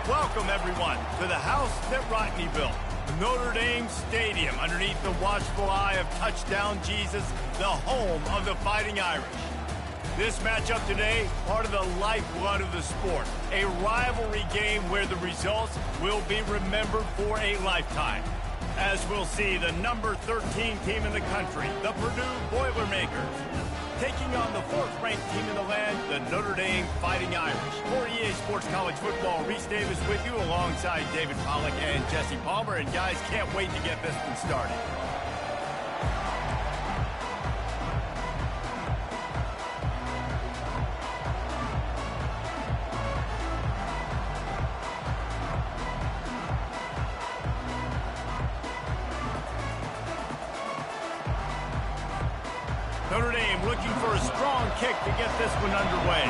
Welcome, everyone, to the house that Rodney built, Notre Dame Stadium, underneath the watchful eye of Touchdown Jesus, the home of the Fighting Irish. This matchup today, part of the lifeblood of the sport, a rivalry game where the results will be remembered for a lifetime. As we'll see, the number 13 team in the country, the Purdue Boilermakers, taking on the 4th-ranked team in the land, the Notre Dame Fighting Irish. For EA Sports College Football, Reese Davis with you alongside David Pollack and Jesse Palmer. And guys, can't wait to get this one started. Notre Dame looking for a strong kick to get this one underway.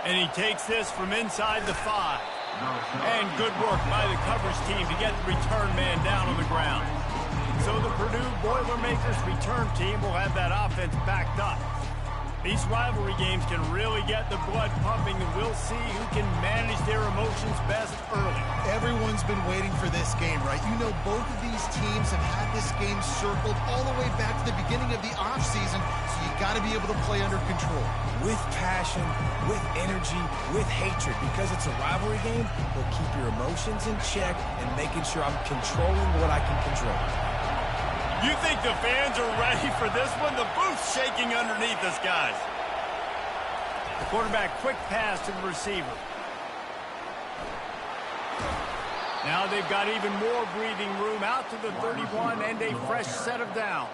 And he takes this from inside the 5. And good work by the coverage team to get the return man down on the ground. So the Purdue Boilermakers return team will have that offense backed up. These rivalry games can really get the blood pumping, and we'll see who can manage their emotions best early. Everyone's been waiting for this game, right? You know, both of these teams have had this game circled all the way back to the beginning of the offseason, so you got to be able to play under control. With passion, with energy, with hatred. Because it's a rivalry game, we'll keep your emotions in check and making sure I'm controlling what I can control. You think the fans are ready for this one? The booth's shaking underneath us, guys. The quarterback, quick pass to the receiver. Now they've got even more breathing room out to the 31 and a fresh set of downs.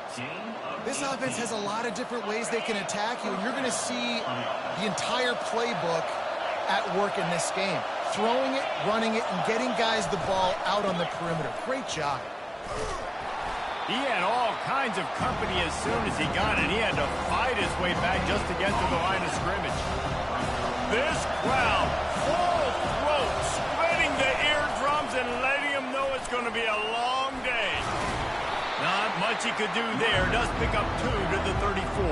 This offense has a lot of different ways they can attack you, and you're going to see the entire playbook at work in this game. Throwing it, running it, and getting guys the ball out on the perimeter. Great job. He had all kinds of company as soon as he got it. He had to fight his way back just to get to the line of scrimmage. This crowd, full throat, splitting the eardrums and letting him know it's going to be a long day. Not much he could do there. Does pick up 2 to the 34.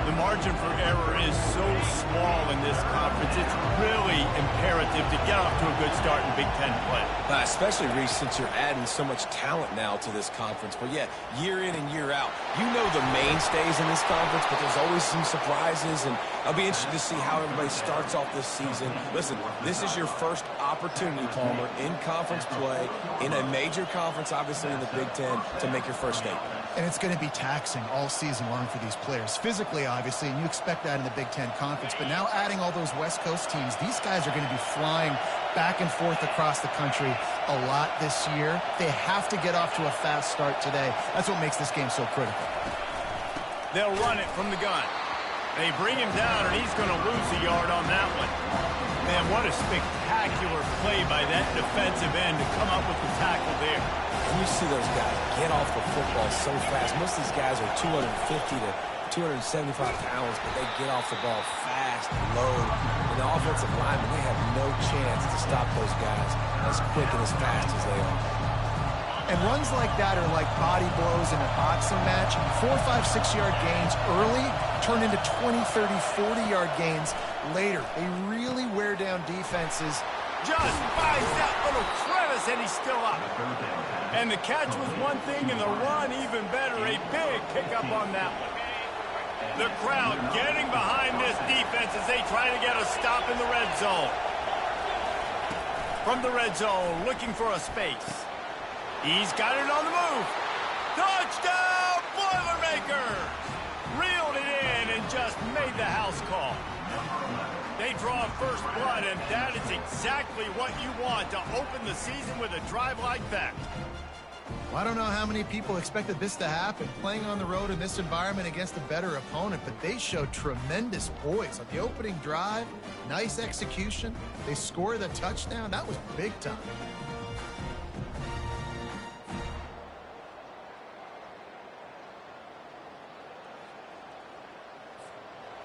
The margin for error is so small in this conference. It's really imperative to get off to a good start in Big Ten play. Especially, Reese, since you're adding so much talent now to this conference. But, yeah, year in and year out, you know the mainstays in this conference, but there's always some surprises, and I'll be interested to see how everybody starts off this season. Listen, this is your first opportunity, Palmer, in conference play, in a major conference, obviously in the Big Ten, to make your first statement. And it's going to be taxing all season long for these players. Physically, obviously, and you expect that in the Big Ten Conference. But now adding all those West Coast teams, these guys are going to be flying back and forth across the country a lot this year. They have to get off to a fast start today. That's what makes this game so critical. They'll run it from the gun. They bring him down, and he's going to lose a yard on that one. Man, what a spectacular play by that defensive end to come up with the tackle there. And you see those guys get off the football so fast. Most of these guys are 250 to 275 pounds, but they get off the ball fast and load. And the offensive linemen, they have no chance to stop those guys as quick and as fast as they are. And runs like that are like body blows in a boxing match. 4, 5, 6-yard gains early turn into 20, 30, 40-yard gains later. They really wear down defenses. Just finds that little crevice, and he's still up. And the catch was one thing, and the run even better. A big pickup on that one. The crowd getting behind this defense as they try to get a stop in the red zone. From the red zone, looking for a space. He's got it on the move. Touchdown, Boilermakers! Reeled it in and just made the house call. They draw first blood, and that is exactly what you want to open the season with a drive like that. Well, I don't know how many people expected this to happen, playing on the road in this environment against a better opponent, but they showed tremendous poise on the opening drive. Nice execution. They score the touchdown. That was big time.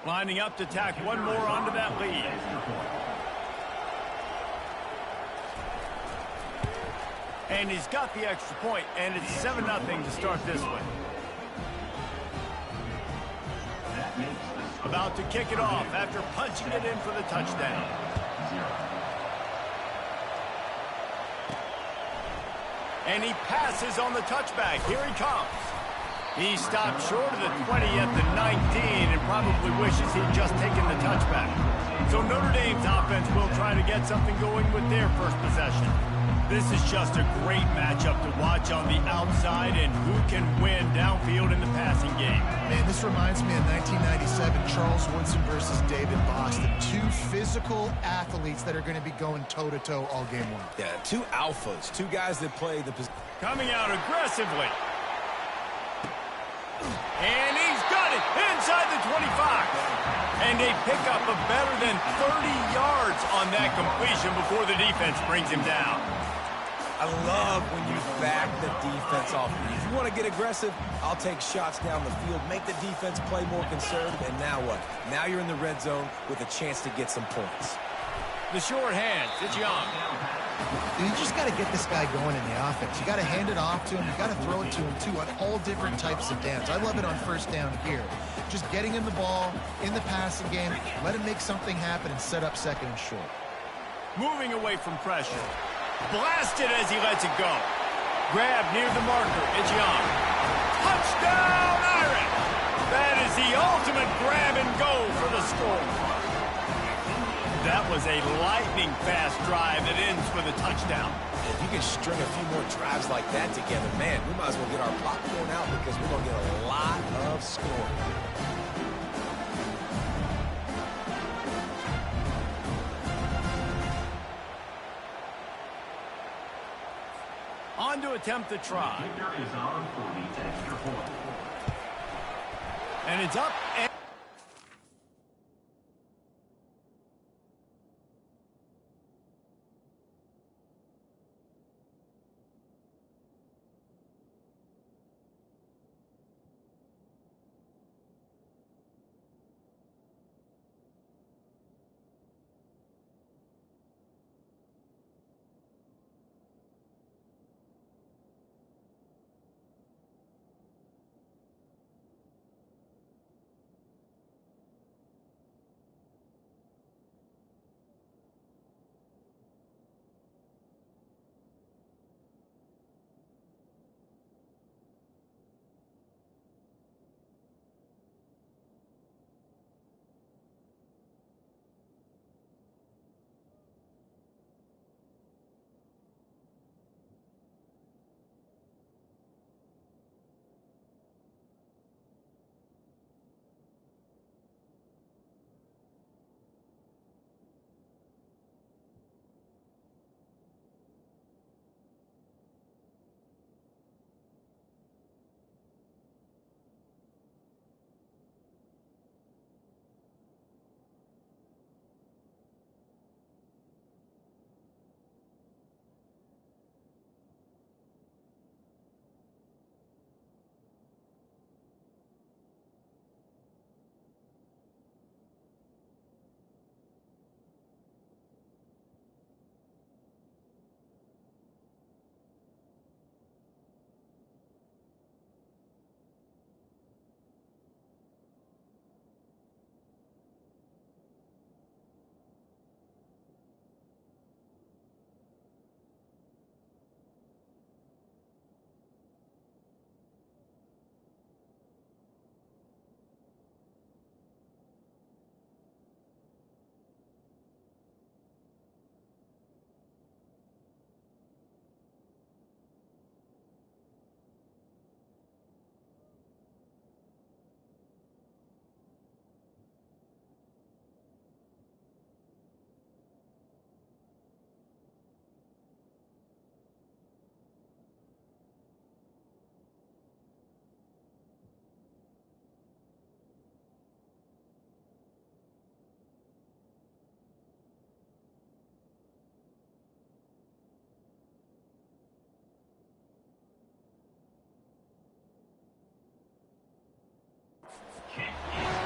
Lining up to tack one more onto that lead. And he's got the extra point, and it's 7-0 to start this one. about to kick it off after punching it in for the touchdown. And he passes on the touchback. Here he comes. He stopped short of the 20 at the 19 and probably wishes he'd just taken the touchback. So Notre Dame's offense will try to get something going with their first possession. This is just a great matchup to watch on the outside, and who can win downfield in the passing game. Man, this reminds me of 1997, Charles Woodson versus David Boston. Two physical athletes that are going to be going toe-to-toe all game long. Yeah, two alphas, two guys that play the position. Coming out aggressively. And he's got it inside the 25. And they pick up a better than 30 yards on that completion before the defense brings him down. I love when you back the defense off. If you want to get aggressive, I'll take shots down the field, make the defense play more conservative, and now what? Now you're in the red zone with a chance to get some points. The short hands, it's Young. You just got to get this guy going in the offense. You got to hand it off to him. You got to throw it to him, too, on all different types of downs. I love it on first down here. Just getting him the ball in the passing game, let him make something happen and set up second and short. Moving away from pressure. Blasted as he lets it go. Grab near the marker. It's Young. Touchdown, Irish! That is the ultimate grab and go for the score. That was a lightning-fast drive that ends with a touchdown. If you can string a few more drives like that together, man, we might as well get our popcorn out because we're going to get a lot of scoring. On to attempt the try. And it's up.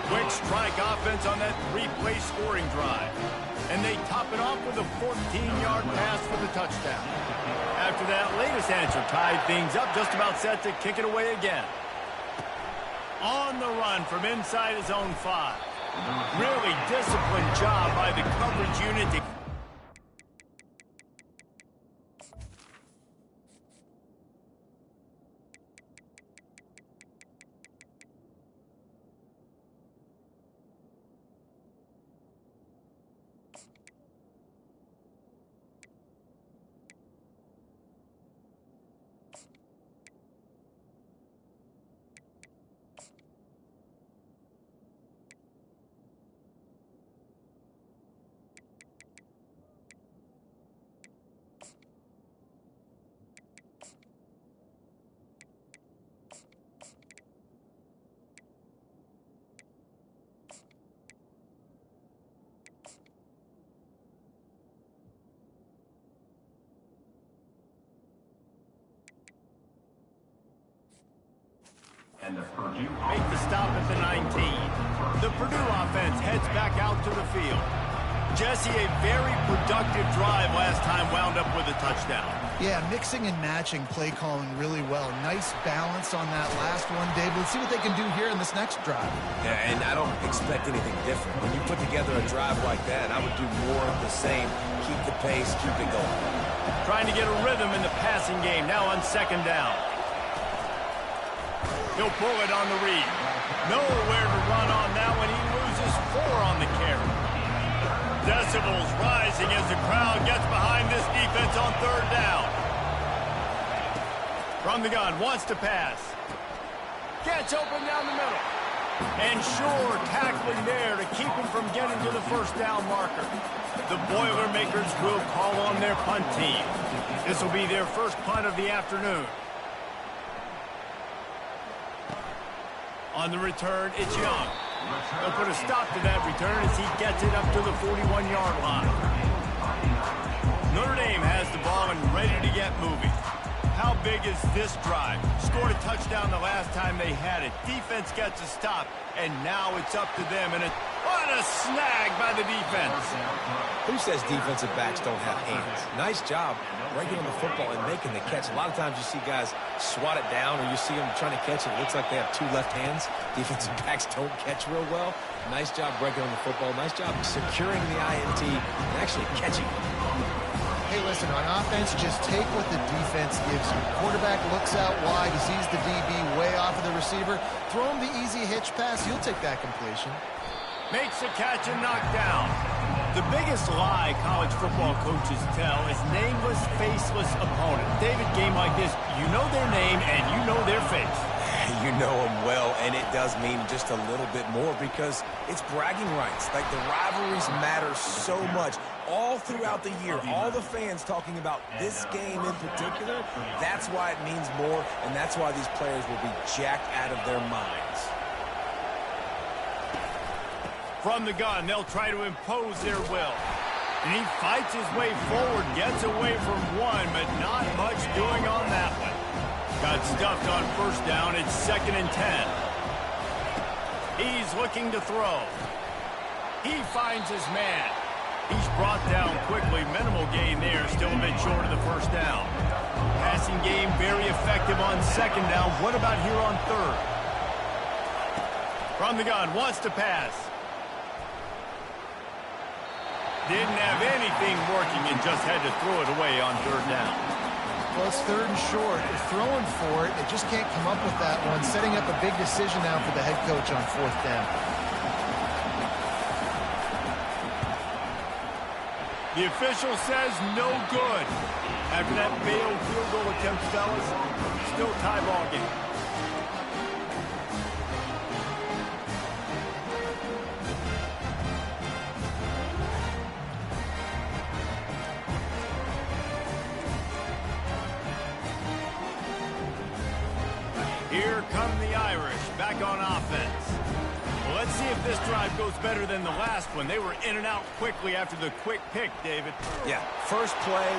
Quick strike offense on that three-play scoring drive. And they top it off with a 14-yard pass for the touchdown. After that latest answer tied things up, just about set to kick it away again. On the run from inside his own 5. Really disciplined job by the coverage unit to... Make the stop at the 19. The Purdue offense heads back out to the field. Jesse, a very productive drive last time wound up with a touchdown. Yeah, mixing and matching play calling really well. Nice balance on that last one, David. Let's see what they can do here in this next drive. Yeah, and I don't expect anything different. When you put together a drive like that, I would do more of the same. Keep the pace, keep it going. Trying to get a rhythm in the passing game now on second down. He'll pull it on the read. Nowhere to run on that one. He loses 4 on the carry. Decibels rising as the crowd gets behind this defense on third down. From the gun, wants to pass. Gets open down the middle. And sure, tackling there to keep him from getting to the first down marker. The Boilermakers will call on their punt team. This will be their first punt of the afternoon. On the return, it's Young. They'll put a stop to that return as he gets it up to the 41-yard line. Notre Dame has the ball and ready to get moving. How big is this drive? Scored a touchdown the last time they had it. Defense gets a stop, and now it's up to them. And what a snag by the defense. Who says defensive backs don't have hands? Nice job breaking on the football and making the catch. A lot of times you see guys swat it down or you see them trying to catch it. It looks like they have 2 left hands. Defensive backs don't catch real well. Nice job breaking on the football. Nice job securing the INT and actually catching it. Hey, listen, on offense, just take what the defense gives you. Quarterback looks out wide. He sees the DB way off of the receiver. Throw him the easy hitch pass. He'll take that completion. Makes a catch and knocked down. The biggest lie college football coaches tell is nameless, faceless opponent. David, game like this, you know their name and you know their face. You know them well, and it does mean just a little bit more because it's bragging rights. Like, the rivalries matter so much all throughout the year. All the fans talking about this game in particular, that's why it means more, and that's why these players will be jacked out of their minds. From the gun, they'll try to impose their will. And he fights his way forward, gets away from one, but not much doing on that one. Got stuffed on first down. It's 2nd and 10. He's looking to throw. He finds his man. He's brought down quickly. Minimal gain there. Still a bit short of the first down. Passing game very effective on second down. What about here on third? From the gun. Wants to pass. Didn't have anything working and just had to throw it away on third down. Well, it's 3rd and short. They're throwing for it. They just can't come up with that one. Setting up a big decision now for the head coach on 4th down. The official says no good. After that failed field goal attempt, fellas, still tie ball game. Here come the Irish, back on offense. Well, let's see if this drive goes better than the last one. They were in and out quickly after the quick pick, David. Yeah, first play,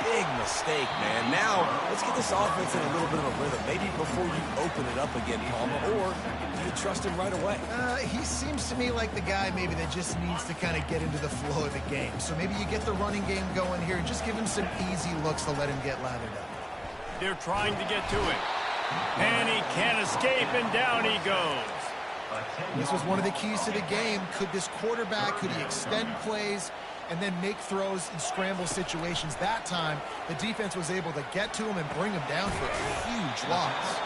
big mistake, man. Now, let's get this offense in a little bit of a rhythm. Maybe before you open it up again, Palmer, or do you trust him right away? He seems to me like the guy maybe that just needs to kind of get into the flow of the game. So maybe you get the running game going here and just give him some easy looks to let him get lathered up. They're trying to get to it. And he can't escape, and down he goes. This was one of the keys to the game. Could this quarterback, could he extend plays and then make throws in scramble situations? That time, the defense was able to get to him and bring him down for a huge loss.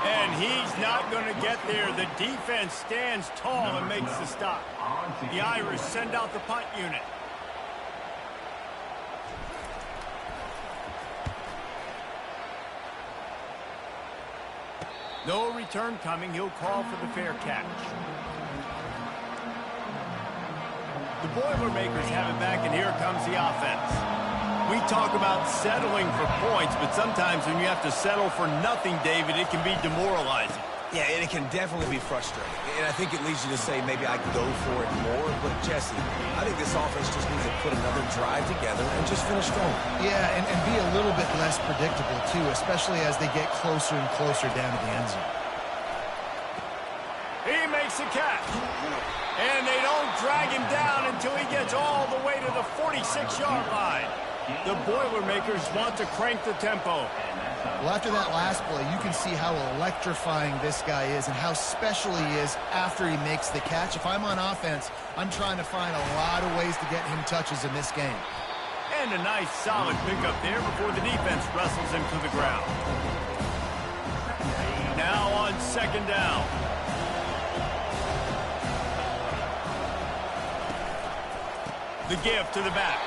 And he's not going to get there. The defense stands tall and makes the stop. The Irish send out the punt unit. No return coming. He'll call for the fair catch. The Boilermakers have it back, and here comes the offense. We talk about settling for points, but sometimes when you have to settle for nothing, David, it can be demoralizing. Yeah, and it can definitely be frustrating. And I think it leads you to say maybe I could go for it more. But, Jesse, I think this offense just needs to put another drive together and just finish strong. Yeah, and be a little bit less predictable, too, especially as they get closer and closer down to the end zone. He makes the catch. And they don't drag him down until he gets all the way to the 46-yard line. The Boilermakers want to crank the tempo. Well, after that last play, you can see how electrifying this guy is and how special he is after he makes the catch. If I'm on offense, I'm trying to find a lot of ways to get him touches in this game. And a nice, solid pickup there before the defense wrestles him to the ground. Now on second down. The give to the back.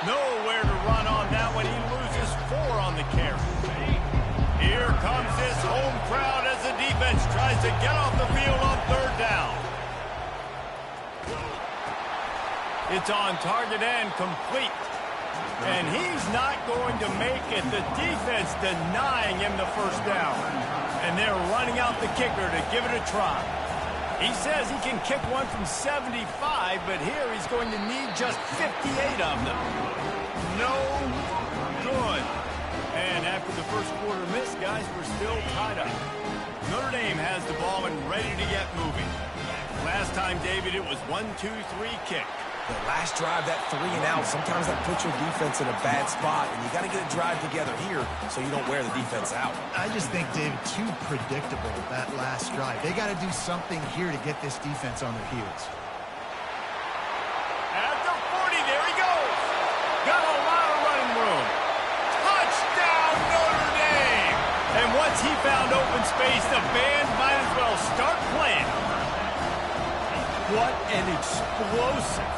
Nowhere to run on that one. He loses 4 on the carry. Here comes this home crowd as the defense tries to get off the field on third down. It's on target and complete. And he's not going to make it. The defense denying him the first down. And they're running out the kicker to give it a try. He says he can kick one from 75, but here he's going to need just 58 of them. No good. And after the first quarter miss, guys, we're still tied up. Notre Dame has the ball and ready to get moving. Last time, David, it was 1-2-3 kick. The last drive, that 3 and out, sometimes that puts your defense in a bad spot, and you got to get a drive together here so you don't wear the defense out. I just think, David, too predictable, that last drive. They got to do something here to get this defense on their heels. At the 40, there he goes. Got a lot of running room. Touchdown, Notre Dame. And once he found open space, the band might as well start playing. What an explosive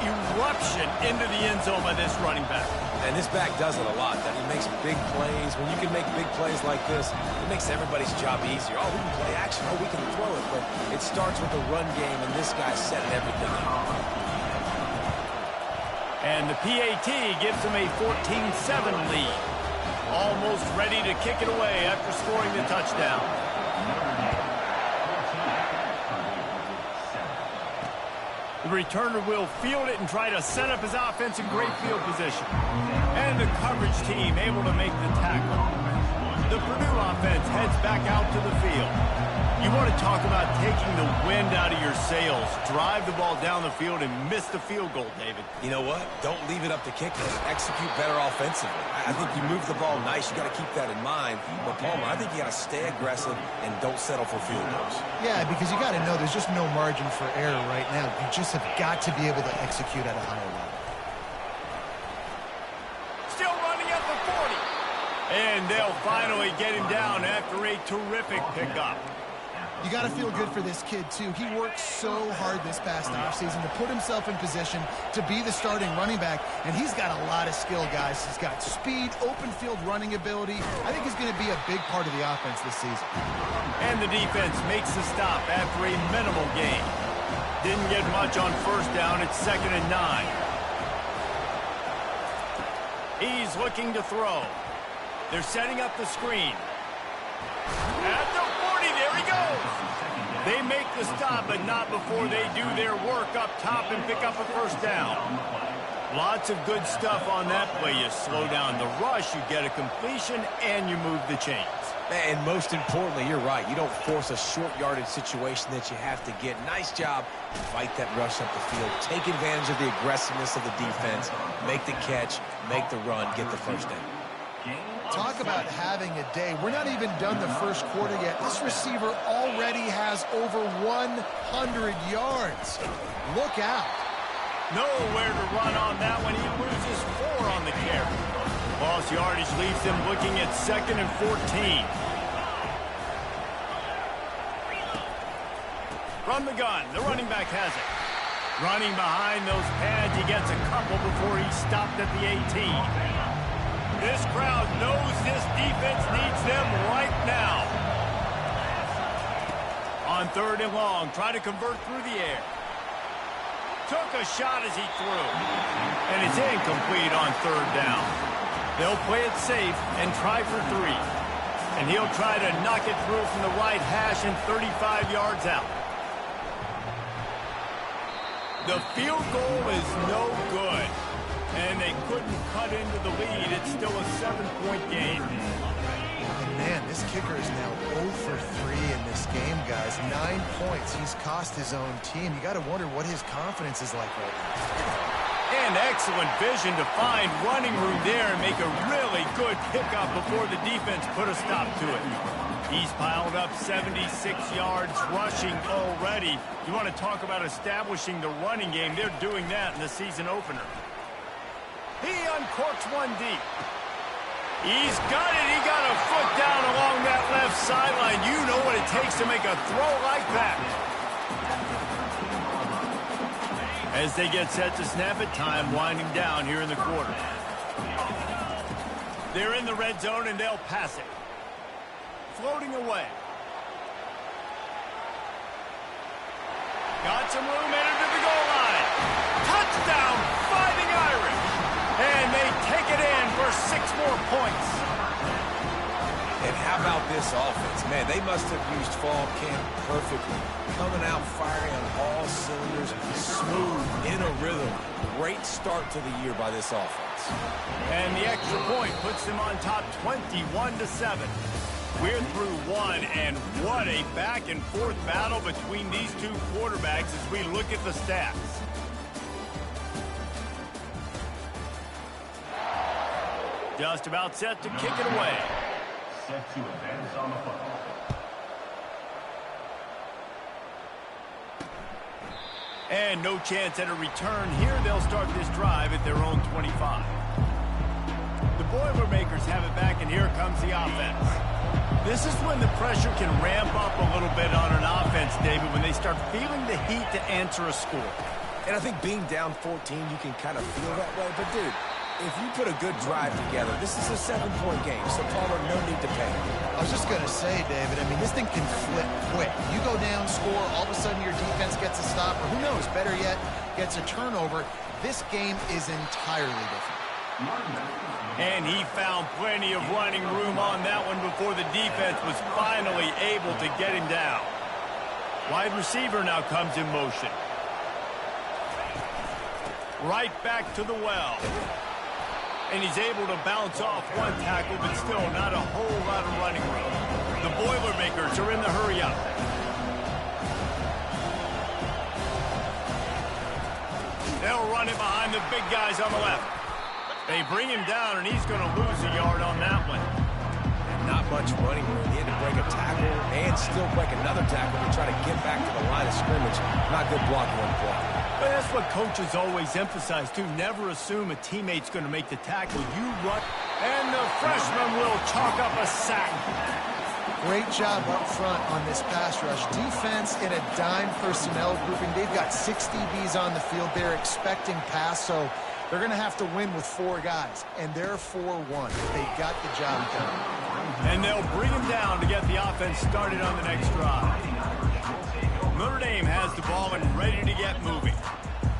eruption into the end zone by this running back. And this back does it a lot. That he makes big plays. When you can make big plays like this, it makes everybody's job easier. Oh, we can play action. Oh, we can throw it. But it starts with the run game, and this guy's setting everything up. And the PAT gives him a 14-7 lead. Almost ready to kick it away after scoring the touchdown. The returner will field it and try to set up his offense in great field position. And the coverage team able to make the tackle. The Purdue offense heads back out to the field. You want to talk about taking the wind out of your sails. Drive the ball down the field and miss the field goal, David. You know what? Don't leave it up to kickers. Execute better offensively. I think you move the ball nice. You got to keep that in mind. But, Palmer, I think you got to stay aggressive and don't settle for field goals. Yeah, because you got to know there's just no margin for error right now. You just have got to be able to execute at a higher level. Still running at the 40. And they'll finally get him down after a terrific pickup. You got to feel good for this kid, too. He worked so hard this past offseason to put himself in position to be the starting running back, and he's got a lot of skill, guys. He's got speed, open field running ability. I think he's going to be a big part of the offense this season. And the defense makes the stop after a minimal gain. Didn't get much on first down. It's 2nd and 9. He's looking to throw. They're setting up the screen. At the 40, there he goes. They make the stop, but not before they do their work up top and pick up a first down. Lots of good stuff on that play. You slow down the rush, you get a completion, and you move the chains. And most importantly, you're right. You don't force a short yardage situation that you have to get. Nice job. Fight that rush up the field. Take advantage of the aggressiveness of the defense. Make the catch, make the run, get the first down. talk about having a day. We're not even done the first quarter yet. This receiver already has over 100 yards. Look out. Nowhere to run on that one. He loses 4 on the carry. Lost yardage leaves him looking at 2nd and 14. From the gun, the running back has it. Running behind those pads, he gets a couple before he's stopped at the 18. This crowd knows this defense needs them right now. On 3rd and long, try to convert through the air. Took a shot as he threw. And it's incomplete on 3rd down. They'll play it safe and try for 3. And he'll try to knock it through from the right hash and 35 yards out. The field goal is no good. And they couldn't cut into the lead. It's still a 7-point game. And man, this kicker is now 0 for 3 in this game, guys. 9 points. He's cost his own team. You got to wonder what his confidence is like right now. And excellent vision to find running room there and make a really good pickup before the defense put a stop to it. He's piled up 76 yards rushing already. You want to talk about establishing the running game. They're doing that in the season opener. He uncorks one deep. He's got it. He got a foot down along that left sideline. You know what it takes to make a throw like that. As they get set to snap it, time winding down here in the quarter. They're in the red zone, and they'll pass it. Floating away. Got some room, entered to the goal line. Touchdown, Fighting Irish. And they take it in for 6 more points. And how about this offense? Man, they must have used fall camp perfectly. Coming out firing on all cylinders, smooth, in a rhythm. Great start to the year by this offense. And the extra point puts them on top 21-7. We're through 1, and what a back-and-forth battle between these 2 quarterbacks as we look at the stats. Just about set to kick it away. Set to advance on the football. And no chance at a return here. They'll start this drive at their own 25. The Boilermakers have it back, and here comes the offense. This is when the pressure can ramp up a little bit on an offense, David, when they start feeling the heat to answer a score. And I think being down 14, you can kind of feel that way. But, dude, if you put a good drive together, this is a 7-point game. So, Palmer, no need to panic. I was just going to say, David, I mean, this thing can flip quick. You go down, score, all of a sudden your defense gets a stop, or who knows, better yet, gets a turnover. This game is entirely different. And he found plenty of running room on that one before the defense was finally able to get him down. Wide receiver now comes in motion. Right back to the well. And he's able to bounce off one tackle, but still not a whole lot of running room. The Boilermakers are in the hurry-up. They'll run it behind the big guys on the left. They bring him down, and he's going to lose a yard on that one. And not much running room. He had to break a tackle and still break another tackle to try to get back to the line of scrimmage. Not good blocking on the play. But that's what coaches always emphasize, too. Never assume a teammate's going to make the tackle. You run, and the freshman will chalk up a sack. Great job up front on this pass rush. Defense in a dime personnel grouping. They've got 6 DBs on the field. They're expecting pass, so they're going to have to win with 4 guys, and they're 4-1. They got the job done. And they'll bring him down to get the offense started on the next drive. Notre Dame has the ball and ready to get moving.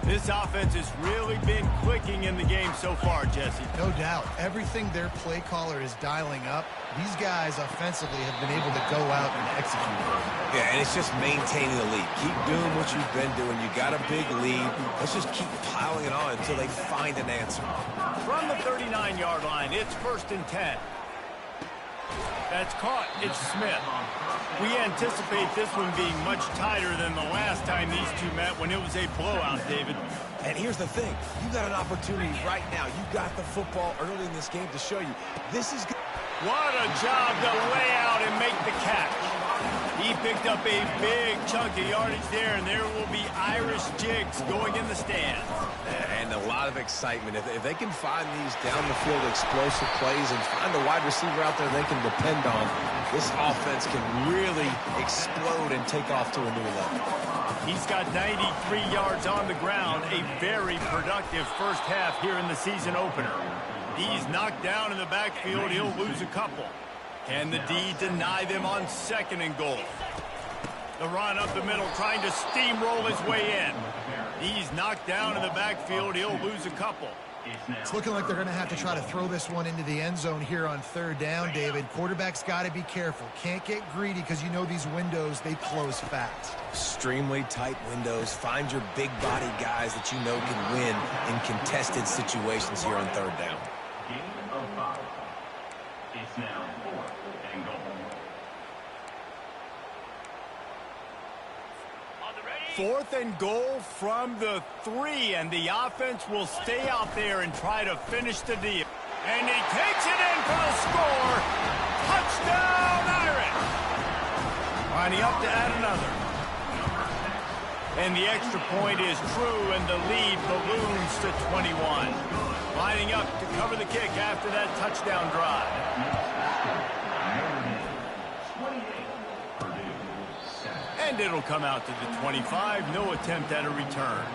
This offense has really been clicking in the game so far, Jesse. No doubt. Everything their play caller is dialing up, these guys offensively have been able to go out and execute. Yeah, and it's just maintaining the lead. Keep doing what you've been doing. You got a big lead. Let's just keep piling it on until they find an answer. From the 39-yard line, it's 1st and 10. That's caught. It's Smith. We anticipate this one being much tighter than the last time these two met when it was a blowout, David. And here's the thing. You got an opportunity right now. You got the football early in this game to show you this is good. What a job to lay out and make the catch. He picked up a big chunk of yardage there, and there will be Irish jigs going in the stands. And a lot of excitement. If they can find these down-the-field explosive plays and find a wide receiver out there they can depend on, this offense can really explode and take off to a new level. He's got 93 yards on the ground, a very productive first half here in the season opener. He's knocked down in the backfield. He'll lose a couple. Can the D deny them on 2nd and goal? The run up the middle, trying to steamroll his way in. He's knocked down in the backfield. He'll lose a couple. It's looking like they're going to have to try to throw this one into the end zone here on 3rd down, David. Quarterback's got to be careful. Can't get greedy because you know these windows, they close fast. Extremely tight windows. Find your big body guys that you know can win in contested situations here on 3rd down. Gain of 5. It's now 4th and goal. 4th and goal from the 3, and the offense will stay out there and try to finish the deal. And he takes it in for the score. Touchdown, Irish! Lining up to add another. And the extra point is true, and the lead balloons to 21. Lining up to cover the kick after that touchdown drive. And it'll come out to the 25. No attempt at a return.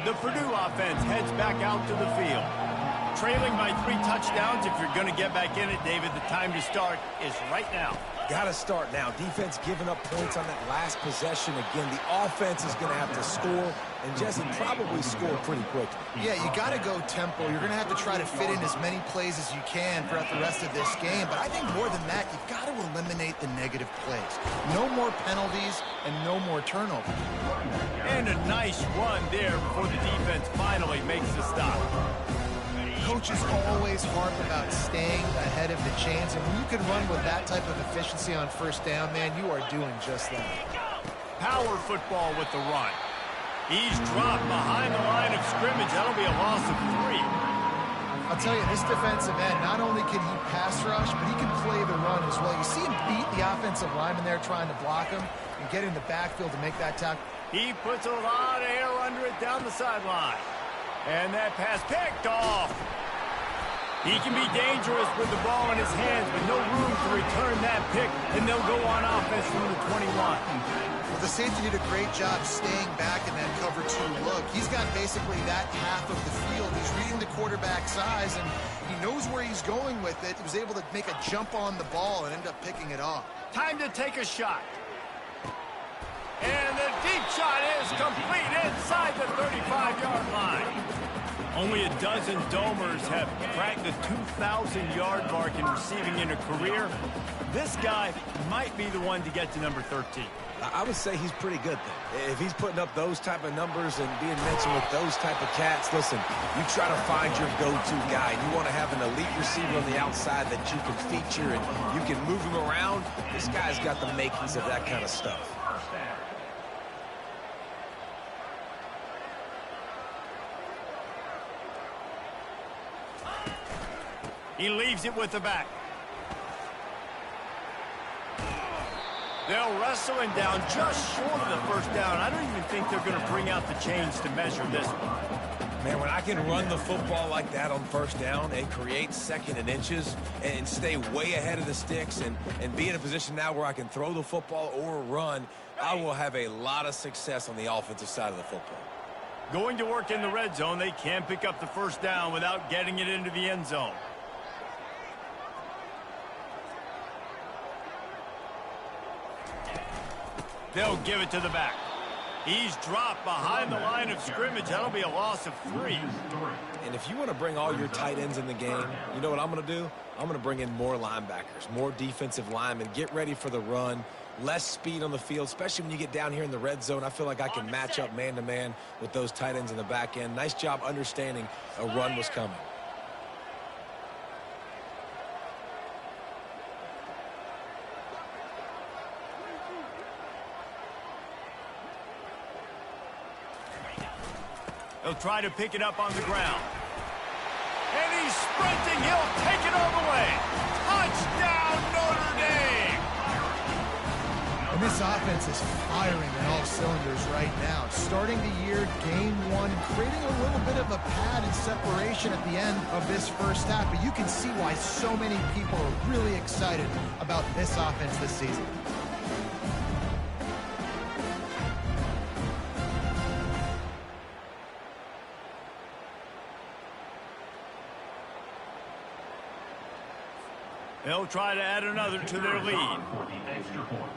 The Purdue offense heads back out to the field. Trailing by 3 touchdowns. If you're going to get back in it, David, the time to start is right now. Got to start now. Defense giving up points on that last possession. Again, the offense is going to have to score, and Jesse probably score pretty quickly. Yeah, you got to go tempo. You're going to have to try to fit in as many plays as you can throughout the rest of this game. But I think more than that, you've got to eliminate the negative plays. No more penalties and no more turnovers. And a nice run there before the defense finally makes the stop. Coaches always harp about staying ahead of the chains, and when you can run with that type of efficiency on 1st down, man, you are doing just that. Power football with the run. He's dropped behind the line of scrimmage. That'll be a loss of 3. I'll tell you, this defensive end, not only can he pass rush, but he can play the run as well. You see him beat the offensive lineman there trying to block him and get in the backfield to make that tackle. He puts a lot of air under it down the sideline. And that pass picked off. He can be dangerous with the ball in his hands, but no room to return that pick, and they'll go on offense from the 21. Well, the safety did a great job staying back in that cover 2 look. He's got basically that half of the field. He's reading the quarterback's eyes, and he knows where he's going with it. He was able to make a jump on the ball and end up picking it off. Time to take a shot. And the deep shot is complete inside the 35-yard line. Only a dozen Domers have cracked the 2,000-yard mark in receiving in a career. This guy might be the one to get to number 13. I would say he's pretty good, though. If he's putting up those type of numbers and being mentioned with those type of cats, listen, you try to find your go-to guy. You want to have an elite receiver on the outside that you can feature and you can move him around. This guy's got the makings of that kind of stuff. He leaves it with the back. They'll wrestle him down just short of the 1st down. I don't even think they're going to bring out the chains to measure this one. Man, when I can run the football like that on 1st down and create 2nd and inches and stay way ahead of the sticks and be in a position now where I can throw the football or run, I will have a lot of success on the offensive side of the football. Going to work in the red zone, they can pick up the 1st down without getting it into the end zone. They'll give it to the back. He's dropped behind the line of scrimmage. That'll be a loss of 3. And if you want to bring all your tight ends in the game, you know what I'm going to do? I'm going to bring in more linebackers, more defensive linemen, get ready for the run, less speed on the field, especially when you get down here in the red zone. I feel like I can match up man-to-man with those tight ends in the back end. Nice job understanding a run was coming. They'll try to pick it up on the ground. And he's sprinting. He'll take it all the way. Touchdown, Notre Dame! And this offense is firing on all cylinders right now. Starting the year, game one, creating a little bit of a pad and separation at the end of this first half. But you can see why so many people are really excited about this offense this season. They'll try to add another to their lead. For the extra point.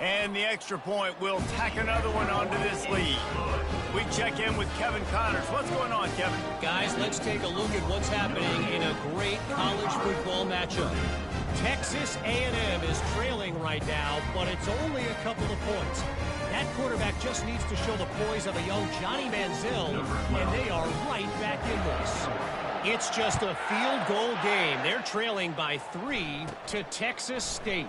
And the extra point will tack another one onto this lead. We check in with Kevin Connors. What's going on, Kevin? Guys, let's take a look at what's happening in a great college football matchup. Texas A&M is trailing right now, but it's only a couple of points. That quarterback just needs to show the poise of a young Johnny Manziel, and they are right back in this. It's just a field goal game. They're trailing by 3 to Texas State.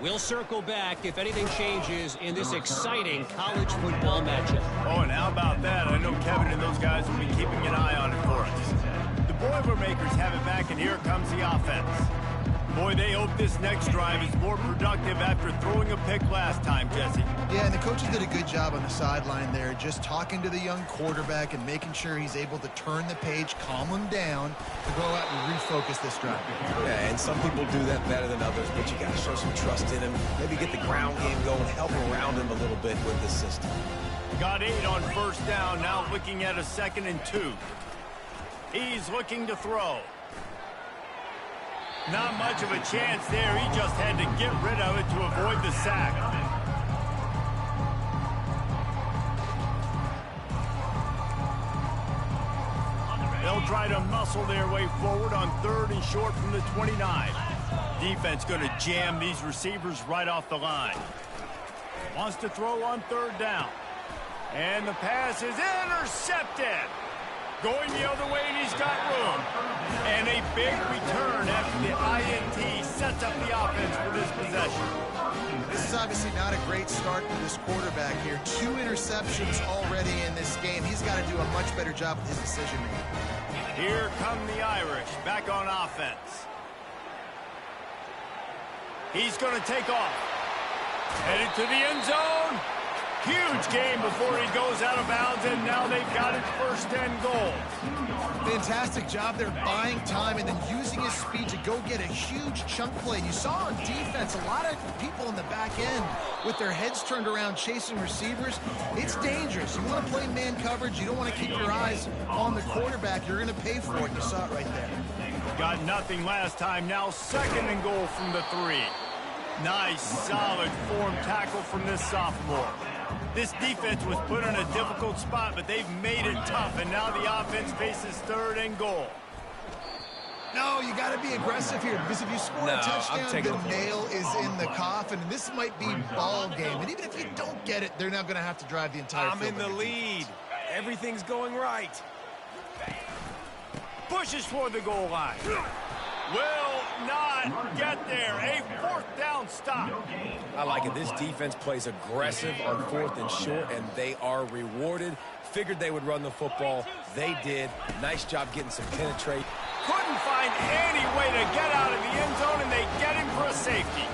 We'll circle back if anything changes in this exciting college football matchup. Oh, and how about that? I know Kevin and those guys will be keeping an eye on it for us. The Boilermakers have it back, and here comes the offense. Boy, they hope this next drive is more productive after throwing a pick last time, Jesse. Yeah, and the coaches did a good job on the sideline there, just talking to the young quarterback and making sure he's able to turn the page, calm him down, to go out and refocus this drive. Yeah, and some people do that better than others, but you got to show some trust in him. Maybe get the ground game going, help around him a little bit with this system. Got 8 on first down, now looking at a 2nd and 2. He's looking to throw. Not much of a chance there. He just had to get rid of it to avoid the sack. They'll try to muscle their way forward on 3rd and short from the 29. Defense going to jam these receivers right off the line. Wants to throw on 3rd down. And the pass is intercepted. Going the other way, and he's got room. And a big return after the INT sets up the offense for this possession. This is obviously not a great start for this quarterback here. 2 interceptions already in this game. He's got to do a much better job with his decision-making. Here come the Irish, back on offense. He's going to take off. Headed to the end zone. Huge game before he goes out of bounds, and now they've got it 1st and goal. Fantastic job there buying time and then using his speed to go get a huge chunk play. You saw on defense a lot of people in the back end with their heads turned around chasing receivers. It's dangerous. You want to play man coverage. You don't want to keep your eyes on the quarterback. You're going to pay for it. You saw it right there. Got nothing last time. Now 2nd and goal from the 3. Nice, solid form tackle from this sophomore. This defense was put in a difficult spot, but they've made it tough, and now the offense faces 3rd and goal. No, you got to be aggressive here, because if you score a touchdown, the nail is in the coffin, and this might be ball game. And even if you don't get it, they're now going to have to drive the entire field. I'm in the lead. Everything's going right. Pushes toward the goal line. Will not get there. A 4th down stop. I like it. This defense plays aggressive on 4th and short, and they are rewarded. Figured they would run the football. They did. Nice job getting some penetrate. Couldn't find any way to get out of the end zone, and they get him for a safety.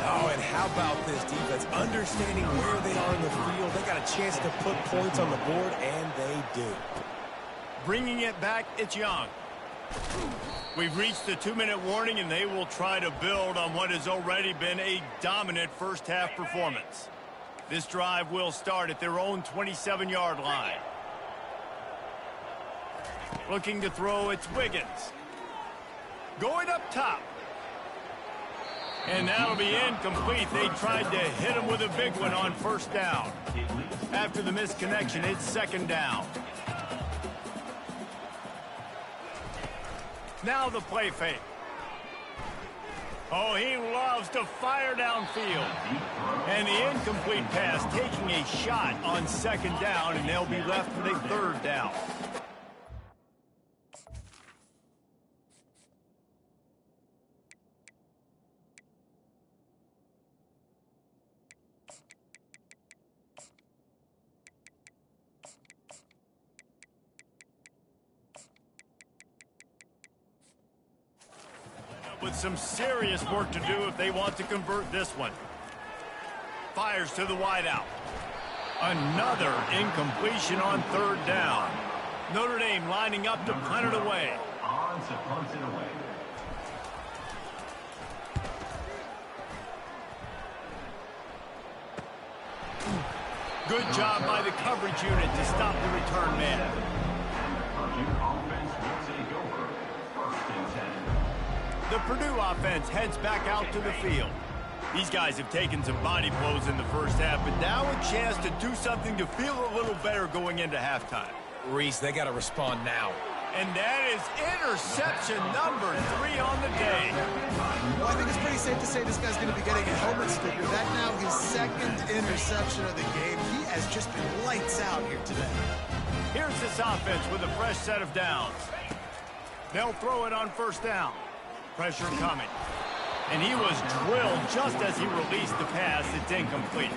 Oh, and how about this defense? Understanding where they are in the field. They got a chance to put points on the board, and they do. Bringing it back, it's Young. We've reached the 2-minute warning, and they will try to build on what has already been a dominant first-half performance. This drive will start at their own 27-yard line. Looking to throw, it's Wiggins. Going up top. And that'll be incomplete. They tried to hit him with a big one on 1st down. After the misconnection, it's 2nd down. Now the play fake. Oh, he loves to fire downfield. And the incomplete pass taking a shot on 2nd down, and they'll be left with a 3rd down. With some serious work to do if they want to convert this one. Fires to the wideout. Another incompletion on 3rd down. Notre Dame lining up to punt it away. On to punt it away. Good job by the coverage unit to stop the return man. Purdue offense will take over 1st and 10. The Purdue offense heads back out to the field. These guys have taken some body blows in the first half, but now a chance to do something to feel a little better going into halftime. Reese, they got to respond now. And that is interception number 3 on the day. Well, I think it's pretty safe to say this guy's going to be getting a helmet sticker. That now his second interception of the game. He has just been lights out here today. Here's this offense with a fresh set of downs. They'll throw it on first down. Pressure coming. And he was drilled just as he released the pass. It's incomplete.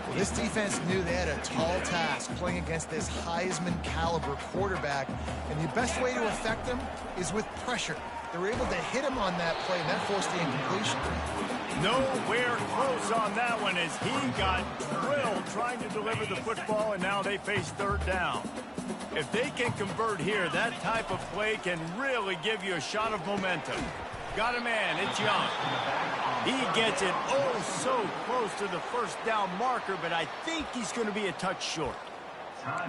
Well, this defense knew they had a tall task playing against this Heisman caliber quarterback. And the best way to affect him is with pressure. They were able to hit him on that play, and that forced the incompletion. Nowhere close on that one as he got drilled trying to deliver the football, and now they face third down. If they can convert here, that type of play can really give you a shot of momentum. Got a man, it's Young. He gets it oh so close to the first down marker, but I think he's going to be a touch short.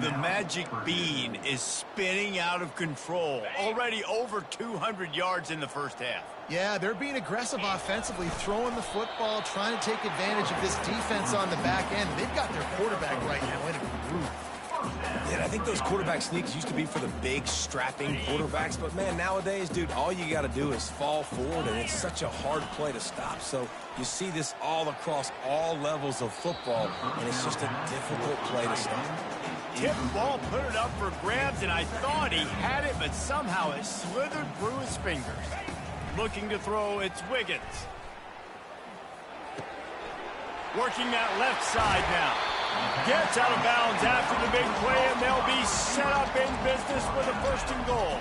The magic bean is spinning out of control. Already over 200 yards in the first half. Yeah, they're being aggressive offensively, throwing the football, trying to take advantage of this defense on the back end. They've got their quarterback right now in a groove. Yeah, I think those quarterback sneaks used to be for the big, strapping quarterbacks. But, man, nowadays, dude, all you got to do is fall forward, and it's such a hard play to stop. So you see this all across all levels of football, and it's just a difficult play to stop. Tip ball, put it up for grabs, and I thought he had it, but somehow it slithered through his fingers. Looking to throw, it's Wiggins. Working that left side now. Gets out of bounds after the big play, and they'll be set up in business with a 1st and goal.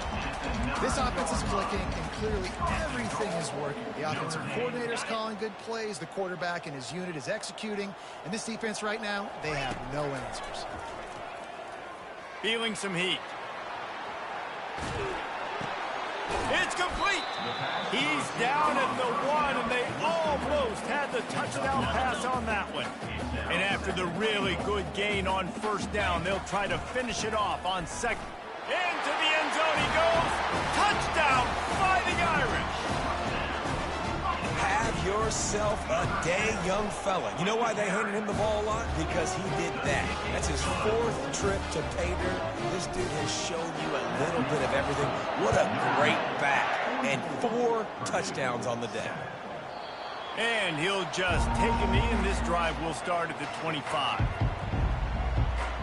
This offense is clicking, and clearly everything is working. The offensive coordinator's calling good plays, the quarterback and his unit is executing, and this defense right now, they have no answers. Feeling some heat. It's complete. He's down at the 1, and they almost had the touchdown pass on that one. And after the really good gain on first down, they'll try to finish it off on second. Into the end zone he goes. Touchdown, Fighting Irish. Have yourself a day, young fella. You know why they handed him the ball a lot? Because he did that. That's his 4th trip to pay dirt. This dude has shown you a little bit of everything. What a great back. And 4 touchdowns on the day. And he'll just take a knee, and this drive will start at the 25.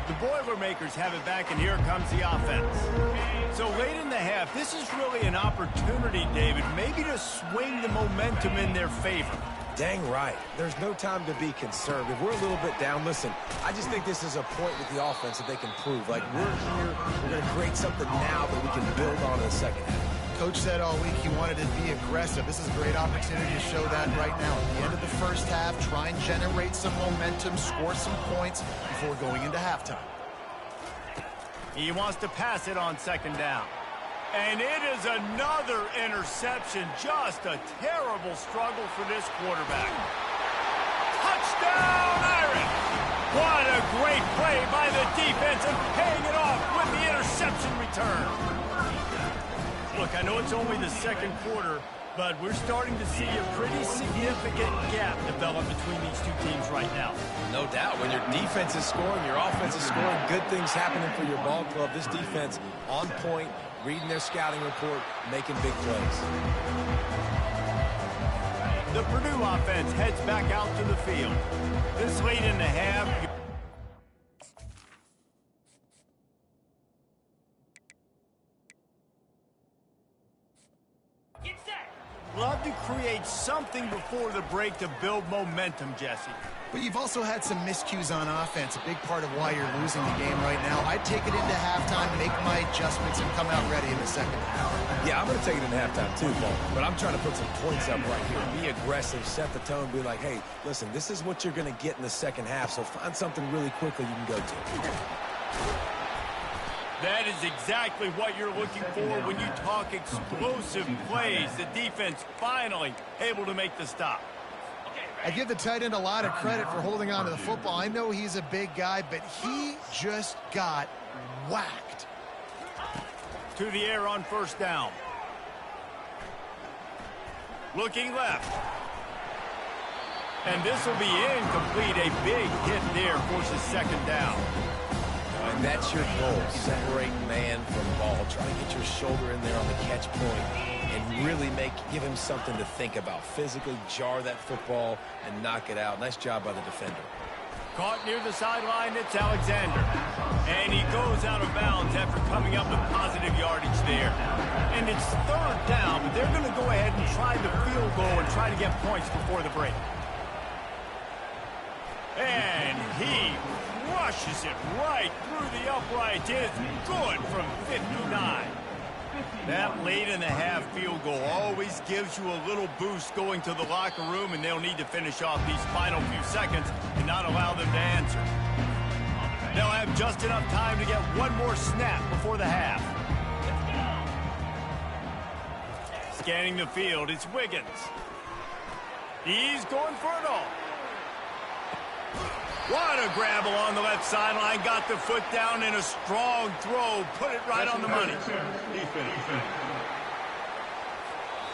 The Boilermakers have it back, and here comes the offense. So late in the half, this is really an opportunity, David, maybe to swing the momentum in their favor. Dang right. There's no time to be concerned. If we're a little bit down, listen, I just think this is a point with the offense that they can prove. Like, we're here, we're going to create something now that we can build on in the second half. Coach said all week he wanted to be aggressive. This is a great opportunity to show that right now. At the end of the first half, try and generate some momentum, score some points before going into halftime. He wants to pass it on second down. And it is another interception. Just a terrible struggle for this quarterback. Touchdown, Irish! What a great play by the defense and paying it off with the interception return. Look, I know it's only the second quarter, but we're starting to see a pretty significant gap develop between these two teams right now. No doubt. When your defense is scoring, your offense is scoring, good things happening for your ball club. This defense on point, reading their scouting report, making big plays. The Purdue offense heads back out to the field. This late in the half, love to create something before the break to build momentum, Jesse. But you've also had some miscues on offense, a big part of why you're losing the game right now. I'd take it into halftime, make my adjustments, and come out ready in the second half. Yeah, I'm going to take it into halftime too, Paul. But I'm trying to put some points up right here. Be aggressive, set the tone, be like, hey, listen, this is what you're going to get in the second half, so find something really quickly you can go to. That is exactly what you're looking for when you talk explosive plays. The defense finally able to make the stop. I give the tight end a lot of credit for holding on to the football. I know he's a big guy, but he just got whacked. To the air on first down. Looking left. And this will be incomplete. A big hit there forces second down. And that's your goal. Separate man from ball. Try to get your shoulder in there on the catch point and really give him something to think about. Physically jar that football and knock it out. Nice job by the defender. Caught near the sideline, it's Alexander. And he goes out of bounds after coming up with positive yardage there. And it's third down, but they're going to go ahead and try the field goal and try to get points before the break. And he rushes it right through the upright. It's good from 59. That late in the half field goal always gives you a little boost going to the locker room, and they'll need to finish off these final few seconds and not allow them to answer. They'll have just enough time to get one more snap before the half. Scanning the field, it's Wiggins. He's going for it all. What a grab along the left sideline. Got the foot down in a strong throw. Put it right on the money.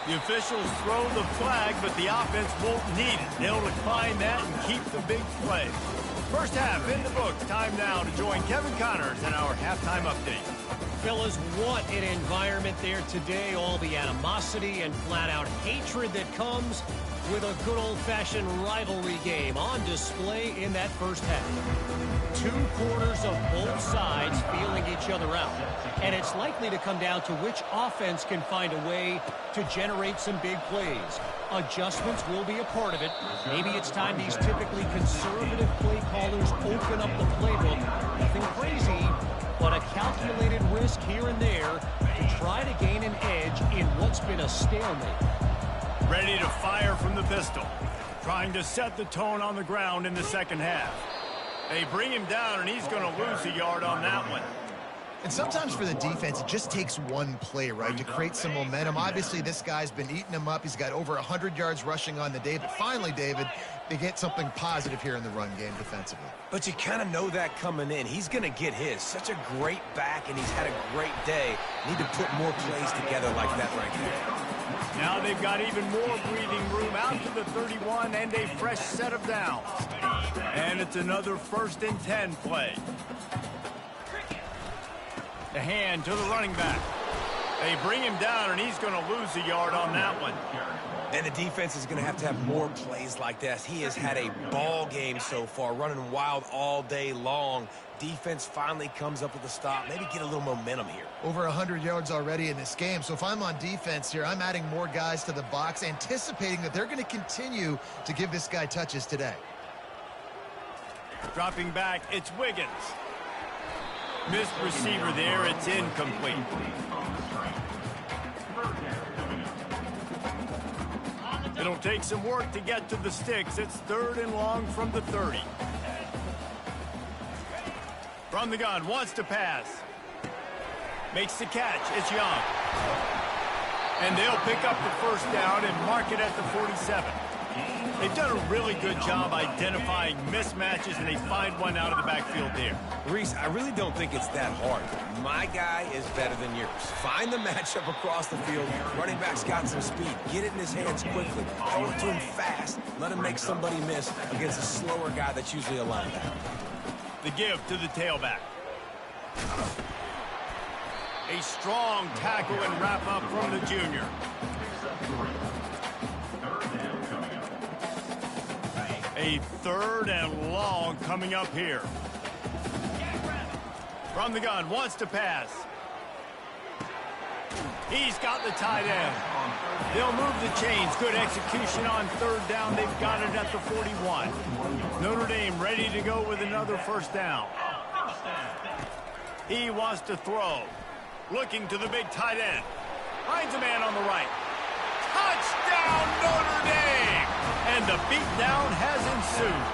The officials throw the flag, but the offense won't need it. They'll decline that and keep the big play. First half in the books. Time now to join Kevin Connors in our halftime update. Fellas, what an environment there today. All the animosity and flat-out hatred that comes with a good old-fashioned rivalry game on display in that first half. 2 quarters of both sides feeling each other out. And it's likely to come down to which offense can find a way to generate some big plays. Adjustments will be a part of it. Maybe it's time these typically conservative play callers open up the playbook. Nothing crazy, but a calculated risk here and there to try to gain an edge in what's been a stalemate. Ready to fire from the pistol. Trying to set the tone on the ground in the second half. They bring him down, and he's going to lose a yard on that one. And sometimes for the defense, it just takes one play, right, to create some momentum. Obviously, this guy's been eating him up. He's got over 100 yards rushing on the day. But finally, David, they get something positive here in the run game defensively. But you kind of know that coming in. He's going to get his. Such a great back, and he's had a great day. Need to put more plays together like that right there. Now they've got even more breathing room out to the 31 and a fresh set of downs. And it's another 1st and 10 play. The hand to the running back. They bring him down, and he's going to lose a yard on that one. And the defense is going to have more plays like this. He has had a ball game so far, running wild all day long. Defense finally comes up with a stop. Maybe get a little momentum here. Over 100 yards already in this game. So if I'm on defense here, I'm adding more guys to the box, anticipating that they're going to continue to give this guy touches today. Dropping back, it's Wiggins. Missed receiver there, it's incomplete. It'll take some work to get to the sticks. It's 3rd and long from the 30. From the gun, wants to pass. Makes the catch, it's Young. And they'll pick up the first down and mark it at the 47. They've done a really good job identifying mismatches, and they find one out of the backfield there. Reese, I really don't think it's that hard. My guy is better than yours. Find the matchup across the field. Running back's got some speed. Get it in his hands quickly. Throw it to him fast. Let him make somebody miss against a slower guy that's usually a linebacker. The give to the tailback. A strong tackle and wrap up from the junior. A 3rd and long coming up here. From the gun, wants to pass. He's got the tight end. They'll move the chains. Good execution on 3rd down. They've got it at the 41. Notre Dame ready to go with another first down. He wants to throw. Looking to the big tight end. Finds a man on the right. Touchdown, Notre Dame! And the beatdown has ensued.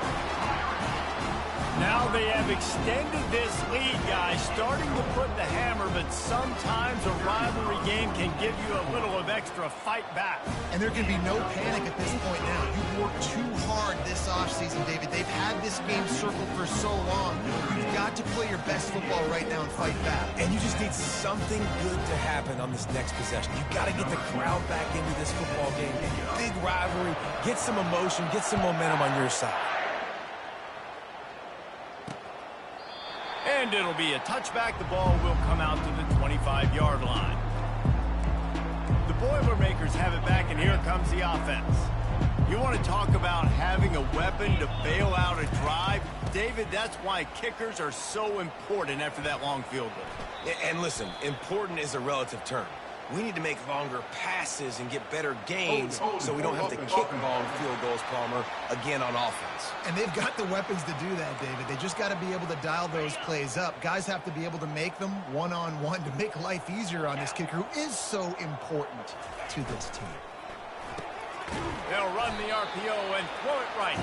Now they have extended this lead, guys, starting to put the hammer, but sometimes a rivalry game can give you a little of extra fight back. And there can be no panic at this point now. You've worked too hard this offseason, David. They've had this game circled for so long. You've got to play your best football right now and fight back. And you just need something good to happen on this next possession. You've got to get the crowd back into this football game. Big rivalry. Get some emotion. Get some momentum on your side. And it'll be a touchback. The ball will come out to the 25-yard line. The Boilermakers have it back, and here comes the offense. You want to talk about having a weapon to bail out a drive? David, that's why kickers are so important after that long field goal. And listen, important is a relative term. We need to make longer passes and get better gains so we don't have to kick long field goals, Palmer, again on offense. And they've got the weapons to do that, David. They just got to be able to dial those plays up. Guys have to be able to make them one-on-one to make life easier on this kicker who is so important to this team. They'll run the RPO and throw it right.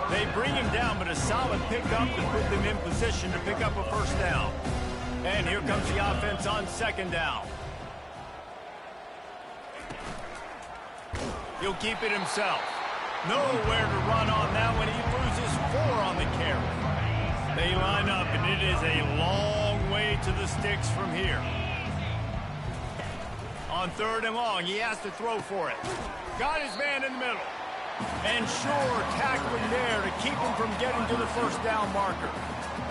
They bring him down, but a solid pickup to put them in position to pick up a first down. And here comes the offense on second down. He'll keep it himself. Nowhere to run on that one. He loses 4 on the carry. They line up, and it is a long way to the sticks from here. On third and long, he has to throw for it. Got his man in the middle. And sure, tackling there to keep him from getting to the first down marker.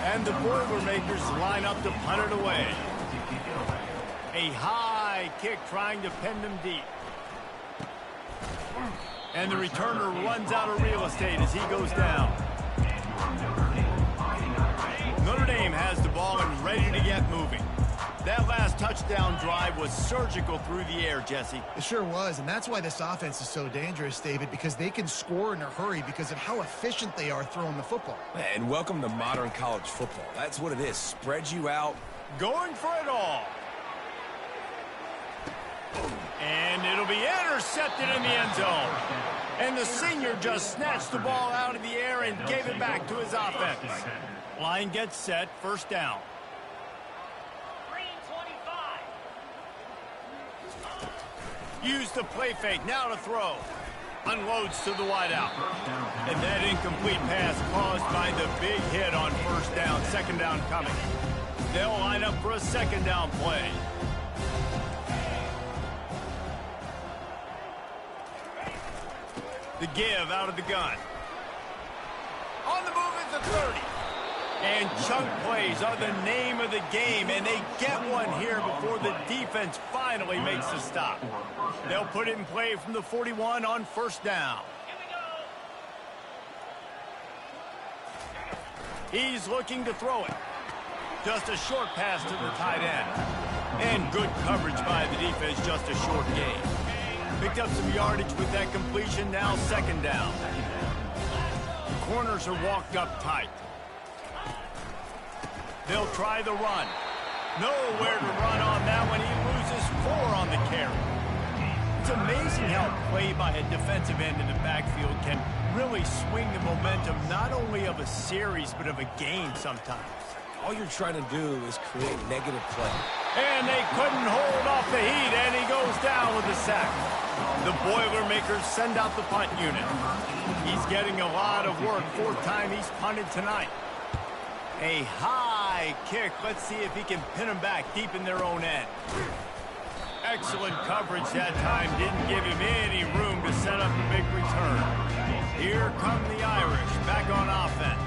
And the Boilermakers line up to punt it away. A high kick trying to pin them deep. And the returner runs out of real estate as he goes down. Notre Dame has the ball and ready to get moving. That last touchdown drive was surgical through the air, Jesse. It sure was, and that's why this offense is so dangerous, David, because they can score in a hurry because of how efficient they are throwing the football. And welcome to modern college football. That's what it is. Spread you out. Going for it all. And it'll be intercepted in the end zone. And the senior just snatched the ball out of the air and gave it back to his offense. Line gets set, first down. Use the play fake, now to throw. Unloads to the wideout. And that incomplete pass caused by the big hit on first down. Second down coming. They'll line up for a second down play. The give out of the gun. On the move is the 30. And chunk plays are the name of the game, and they get one here before the defense finally makes the stop. They'll put it in play from the 41 on first down. He's looking to throw it. Just a short pass to the tight end. And good coverage by the defense, just a short gain. Picked up some yardage with that completion, now second down. The corners are walked up tight. They'll try the run. Nowhere to run on that one. He loses 4 on the carry. It's amazing how play by a defensive end in the backfield can really swing the momentum not only of a series but of a game sometimes. All you're trying to do is create negative play. And they couldn't hold off the heat, and he goes down with a sack. The Boilermakers send out the punt unit. He's getting a lot of work. 4th time he's punted tonight. A high kick. Let's see if he can pin them back deep in their own end. Excellent coverage that time. Didn't give him any room to set up a big return. Here come the Irish back on offense.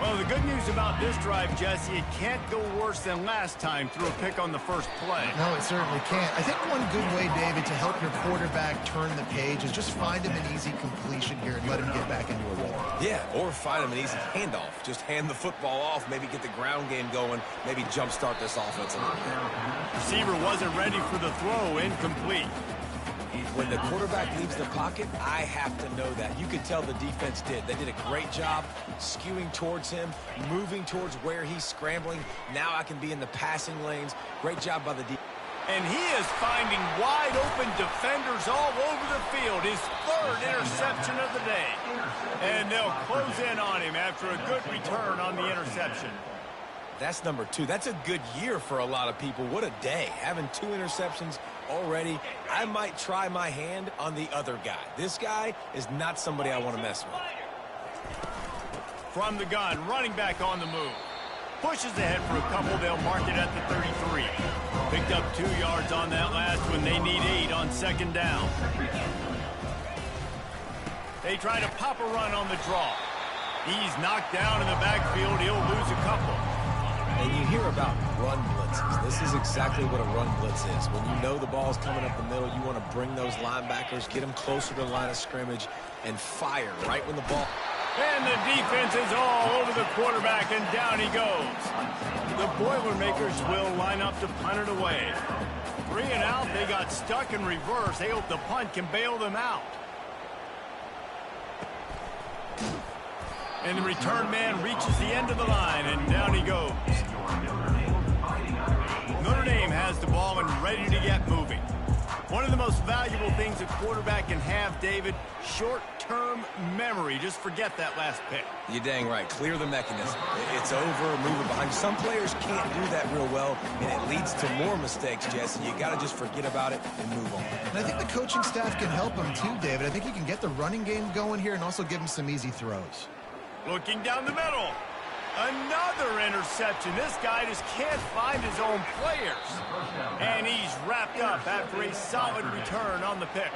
Well, the good news about this drive, Jesse, it can't go worse than last time through a pick on the first play. No, it certainly can't. I think one good way, David, to help your quarterback turn the page is just find him an easy completion here and let him get back into a rhythm. Yeah, or find him an easy handoff. Just hand the football off, maybe get the ground game going, maybe jumpstart this offense a little bit. Receiver wasn't ready for the throw, incomplete. When the quarterback leaves the pocket, I have to know that. You could tell the defense did. They did a great job skewing towards him, moving towards where he's scrambling. Now I can be in the passing lanes. Great job by the defense. And he is finding wide-open defenders all over the field. His third interception of the day. And they'll close in on him after a good return on the interception. That's number 2. That's a good year for a lot of people. What a day. Having 2 interceptions already. I might try my hand on the other guy. This guy is not somebody I want to mess with. From the gun, running back on the move. Pushes ahead for a couple. They'll mark it at the 33. Picked up 2 yards on that last one. They need 8 on second down. They try to pop a run on the draw. He's knocked down in the backfield. He'll lose a couple. And you hear about run blitzes. This is exactly what a run blitz is. When you know the ball's coming up the middle, you want to bring those linebackers, get them closer to the line of scrimmage, and fire right when the ball... And the defense is all over the quarterback, and down he goes. The Boilermakers will line up to punt it away. 3 and out, they got stuck in reverse. They hope the punt can bail them out. And the return man reaches the end of the line, and down he goes. Notre Dame has the ball and ready to get moving. One of the most valuable things a quarterback can have, David, short-term memory. Just forget that last pick. You're dang right. Clear the mechanism. It's over, move it behind. Some players can't do that real well, and it leads to more mistakes, Jesse. You got to just forget about it and move on. And I think the coaching staff can help him too, David. I think he can get the running game going here and also give him some easy throws. Looking down the middle. Another interception. This guy just can't find his own players. And he's wrapped up after a solid return on the pick.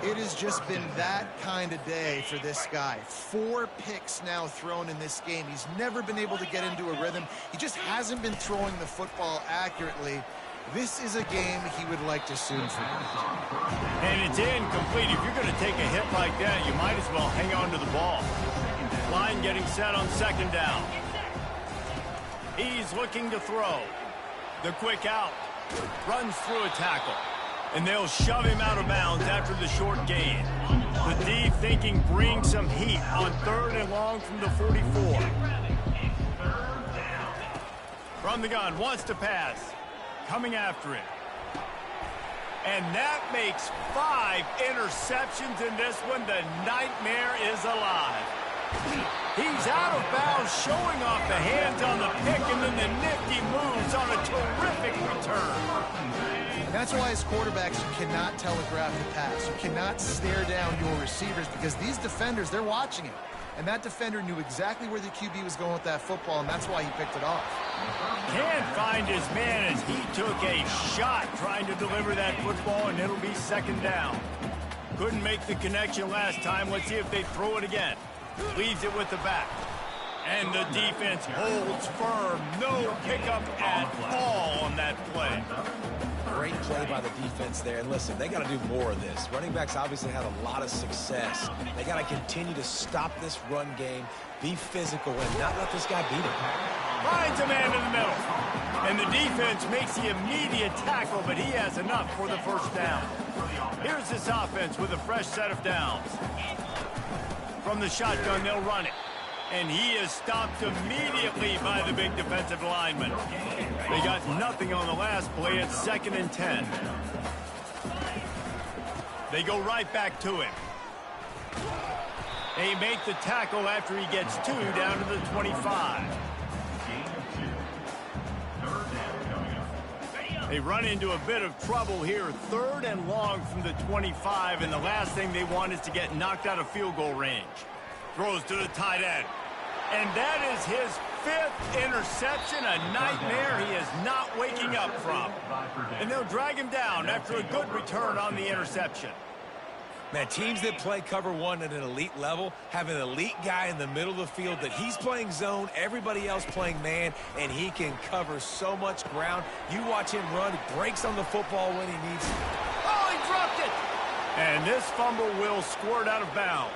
It has just been that kind of day for this guy. 4 picks now thrown in this game. He's never been able to get into a rhythm. He just hasn't been throwing the football accurately. This is a game he would like to soon forget. And it's incomplete. If you're going to take a hit like that, you might as well hang on to the ball. Line getting set on second down. He's looking to throw. The quick out. Runs through a tackle. And they'll shove him out of bounds after the short gain. The D thinking bring some heat on 3rd and long from the 44. From the gun, wants to pass. Coming after it. And that makes 5 interceptions in this one. The nightmare is alive. He's out of bounds, showing off the hands on the pick, and then the nifty moves on a terrific return. That's why as quarterbacks, you cannot telegraph the pass. You cannot stare down your receivers because these defenders, they're watching it. And that defender knew exactly where the QB was going with that football, and that's why he picked it off. Can't find his man as he took a shot trying to deliver that football, and it'll be second down. Couldn't make the connection last time. Let's see if they throw it again. Leaves it with the back. And the defense holds firm. No pickup at all on that play. Great play by the defense there. And listen, they got to do more of this. Running backs obviously had a lot of success. They got to continue to stop this run game, be physical, and not let this guy beat him. Finds a man in the middle. And the defense makes the immediate tackle, but he has enough for the first down. Here's this offense with a fresh set of downs. From the shotgun, they'll run it. And he is stopped immediately by the big defensive lineman. They got nothing on the last play. It's 2nd and 10. They go right back to him. They make the tackle after he gets 2 down to the 25. They run into a bit of trouble here. 3rd and long from the 25, and the last thing they want is to get knocked out of field goal range. Throws to the tight end. And that is his 5th interception, a nightmare he is not waking up from. And they'll drag him down after a good return on the interception. Man, teams that play cover 1 at an elite level have an elite guy in the middle of the field that he's playing zone, everybody else playing man, and he can cover so much ground. You watch him run, breaks on the football when he needs to. Oh, he dropped it! And this fumble will squirt out of bounds.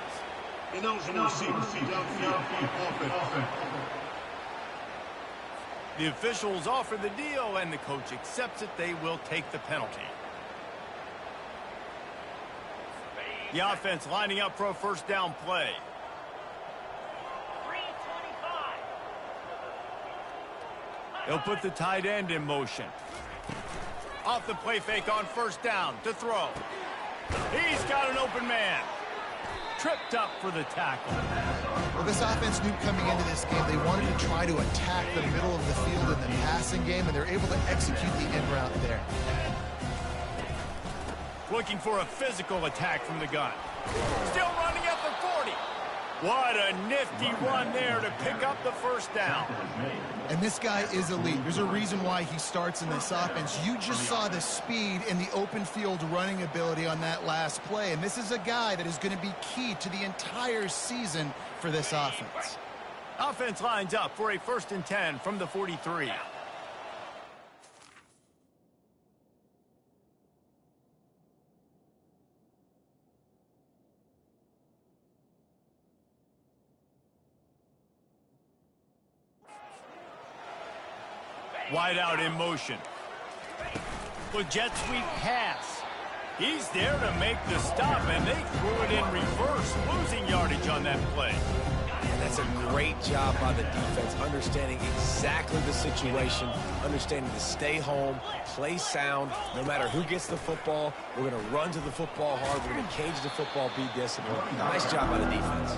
The officials offer the deal, and the coach accepts it. They will take the penalty. The offense lining up for a first down play. They'll put the tight end in motion. Off the play fake on first down to throw. He's got an open man. Tripped up for the tackle. Well, this offense knew coming into this game they wanted to try to attack the middle of the field in the passing game, and they're able to execute the in route there. Looking for a physical attack from the gun. Still running at the 40. What a nifty run there to pick up the first down. And this guy is elite. There's a reason why he starts in this offense. You just saw the speed and the open field running ability on that last play. And this is a guy that is going to be key to the entire season for this offense. Offense lines up for a 1st and 10 from the 43. Wide out in motion. The jet sweep pass. He's there to make the stop, and they threw it in reverse, losing yardage on that play. And that's a great job by the defense, understanding exactly the situation, understanding to stay home, play sound. No matter who gets the football, we're going to run to the football hard. We're going to cage the football, be disciplined. Nice job by the defense.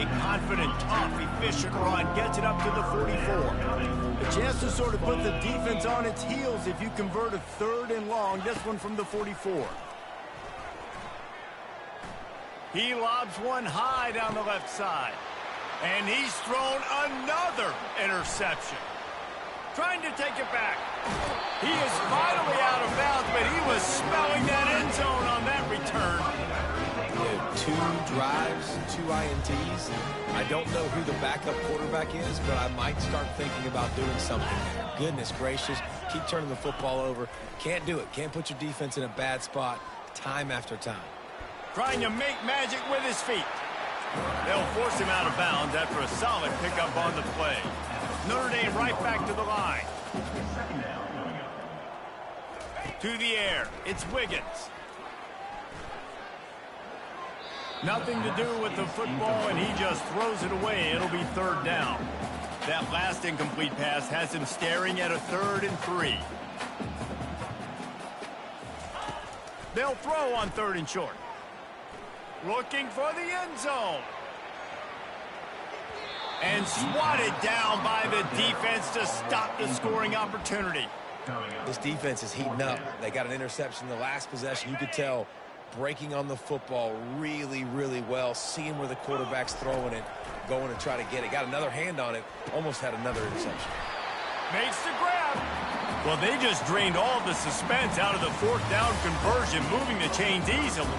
A confident, tough, efficient run gets it up to the 44. A chance to sort of put the defense on its heels if you convert a 3rd and long. This one from the 44. He lobs one high down the left side. And he's thrown another interception. Trying to take it back. He is finally out of bounds, but he was smelling that end zone on that return. 2 drives, 2 INTs. I don't know who the backup quarterback is, but I might start thinking about doing something there. Goodness gracious, keep turning the football over. Can't do it. Can't put your defense in a bad spot time after time. Trying to make magic with his feet. They'll force him out of bounds after a solid pickup on the play. Notre Dame right back to the line. To the air. It's Wiggins. Nothing to do with the football, and he just throws it away. It'll be 3rd down. That last incomplete pass has him staring at a 3rd and 3. They'll throw on 3rd and short. Looking for the end zone. And swatted down by the defense to stop the scoring opportunity. This defense is heating up. They got an interception in the last possession. You could tell breaking on the football really, really well. Seeing where the quarterback's throwing it, going to try to get it. Got another hand on it. Almost had another interception. Makes the grab. Well, they just drained all the suspense out of the 4th down conversion, moving the chains easily.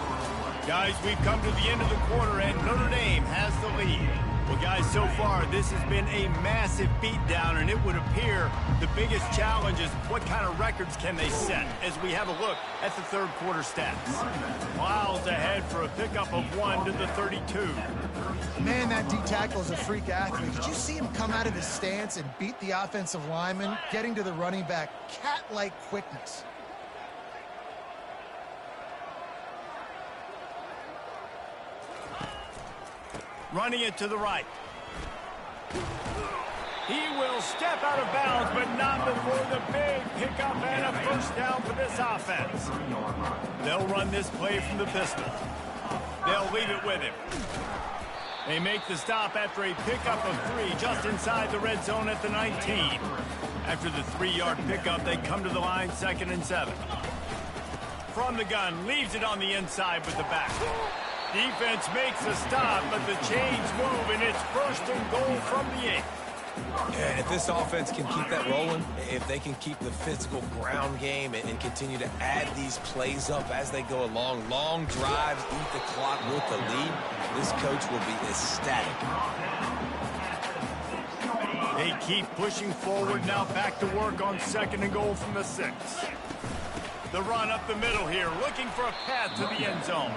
Guys, we've come to the end of the quarter, and Notre Dame has the lead. Well, guys, so far, this has been a massive beatdown, and it would appear the biggest challenge is what kind of records can they set as we have a look at the 3rd quarter stats. Miles ahead for a pickup of 1 to the 32. Man, that D-tackle is a freak athlete. Did you see him come out of his stance and beat the offensive lineman, getting to the running back? Cat-like quickness. Running it to the right. He will step out of bounds, but not before the big pickup and a 1st down for this offense. They'll run this play from the pistol. They'll leave it with him. They make the stop after a pickup of 3 just inside the red zone at the 19. After the 3-yard pickup, they come to the line 2nd and 7. From the gun, leaves it on the inside with the back. Defense makes a stop, but the chains move, and it's 1st and goal from the 8. Yeah, if this offense can keep that rolling, if they can keep the physical ground game and continue to add these plays up as they go along, long drives, eat the clock with the lead, this coach will be ecstatic. They keep pushing forward, now back to work on 2nd and goal from the 6. The run up the middle here, looking for a path to the end zone.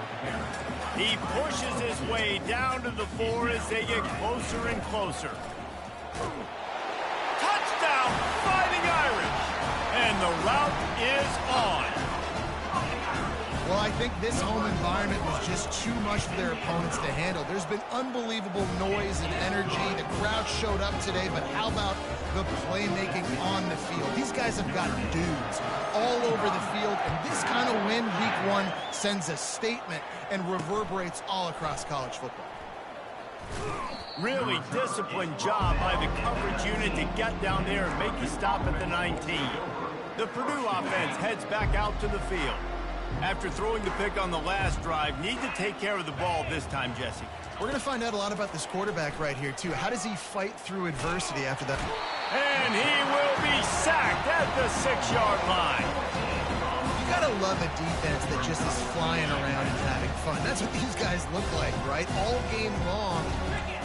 He pushes his way down to the 4 as they get closer and closer. Touchdown, Fighting Irish! And the route is on. Well, I think this home environment was just too much for their opponents to handle. There's been unbelievable noise and energy. The crowd showed up today, but how about the playmaking on the field? These guys have got dudes all over the field, and this kind of win week one sends a statement and reverberates all across college football. Really disciplined job by the coverage unit to get down there and make the stop at the 19. The Purdue offense heads back out to the field. After throwing the pick on the last drive, need to take care of the ball this time, Jesse. We're going to find out a lot about this quarterback right here, too. How does he fight through adversity after that? And he will be sacked at the 6-yard line. You got to love a defense that just is flying around and having fun. That's what these guys look like, right? All game long,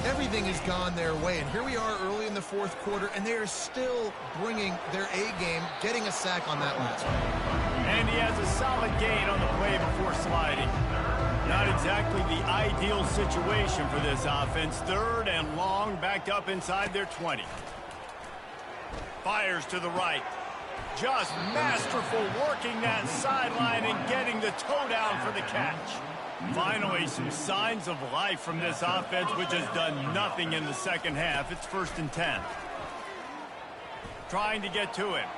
everything has gone their way. And here we are early in the fourth quarter, and they are still bringing their A game, getting a sack on that last one. And he has a solid gain on the play before sliding. Not exactly the ideal situation for this offense. 3rd and long, backed up inside their 20. Fires to the right. Just masterful working that sideline and getting the toe down for the catch. Finally, some signs of life from this offense, which has done nothing in the second half. It's 1st and 10. Trying to get to him.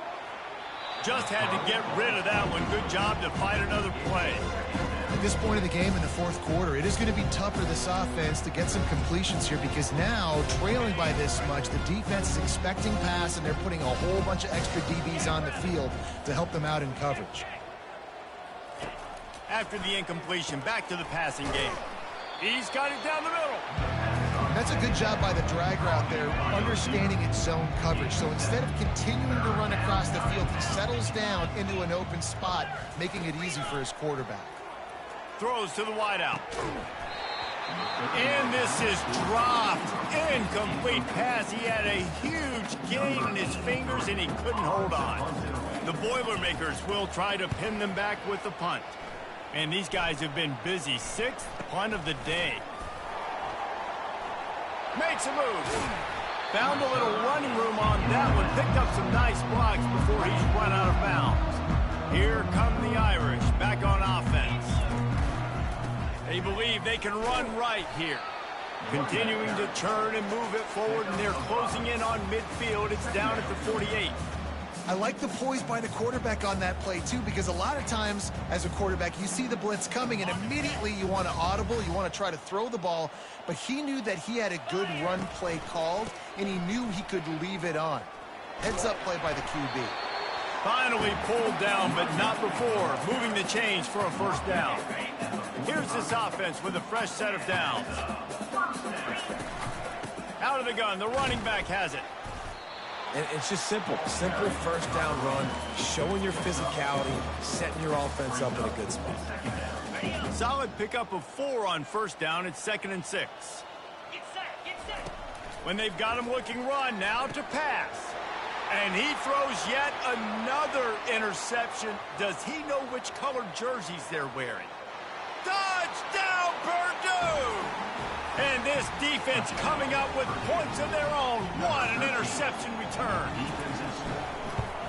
Just had to get rid of that one. Good job to fight another play. At this point in the game in the fourth quarter, it is going to be tough for this offense to get some completions here because now, trailing by this much, the defense is expecting pass, and they're putting a whole bunch of extra DBs on the field to help them out in coverage. After the incompletion, back to the passing game. He's got it down the middle. That's a good job by the drag route there, understanding its zone coverage. So instead of continuing to run across the field, he settles down into an open spot, making it easy for his quarterback. Throws to the wideout. And this is dropped. Incomplete pass. He had a huge gain in his fingers, and he couldn't hold on. The Boilermakers will try to pin them back with the punt. And these guys have been busy. 6th punt of the day. Makes a move. Found a little running room on that one. Picked up some nice blocks before he's run out of bounds. Here come the Irish back on offense. They believe they can run right here. Continuing to turn and move it forward, and they're closing in on midfield. It's down at the 48. I like the poise by the quarterback on that play, too, because a lot of times as a quarterback, you see the blitz coming, and immediately you want to audible, you want to try to throw the ball, but he knew that he had a good run play called, and he knew he could leave it on. Heads-up play by the QB. Finally pulled down, but not before. Moving the chains for a 1st down. Here's this offense with a fresh set of downs. Out of the gun, the running back has it. And it's just simple 1st down run, showing your physicality, setting your offense up in a good spot. Solid pickup of 4 on 1st down. It's 2nd and 6. When they've got him looking run, now to pass. And he throws yet another interception. Does he know which colored jerseys they're wearing? Touchdown, Purdue! And this defense coming up with points of their own. What an interception return.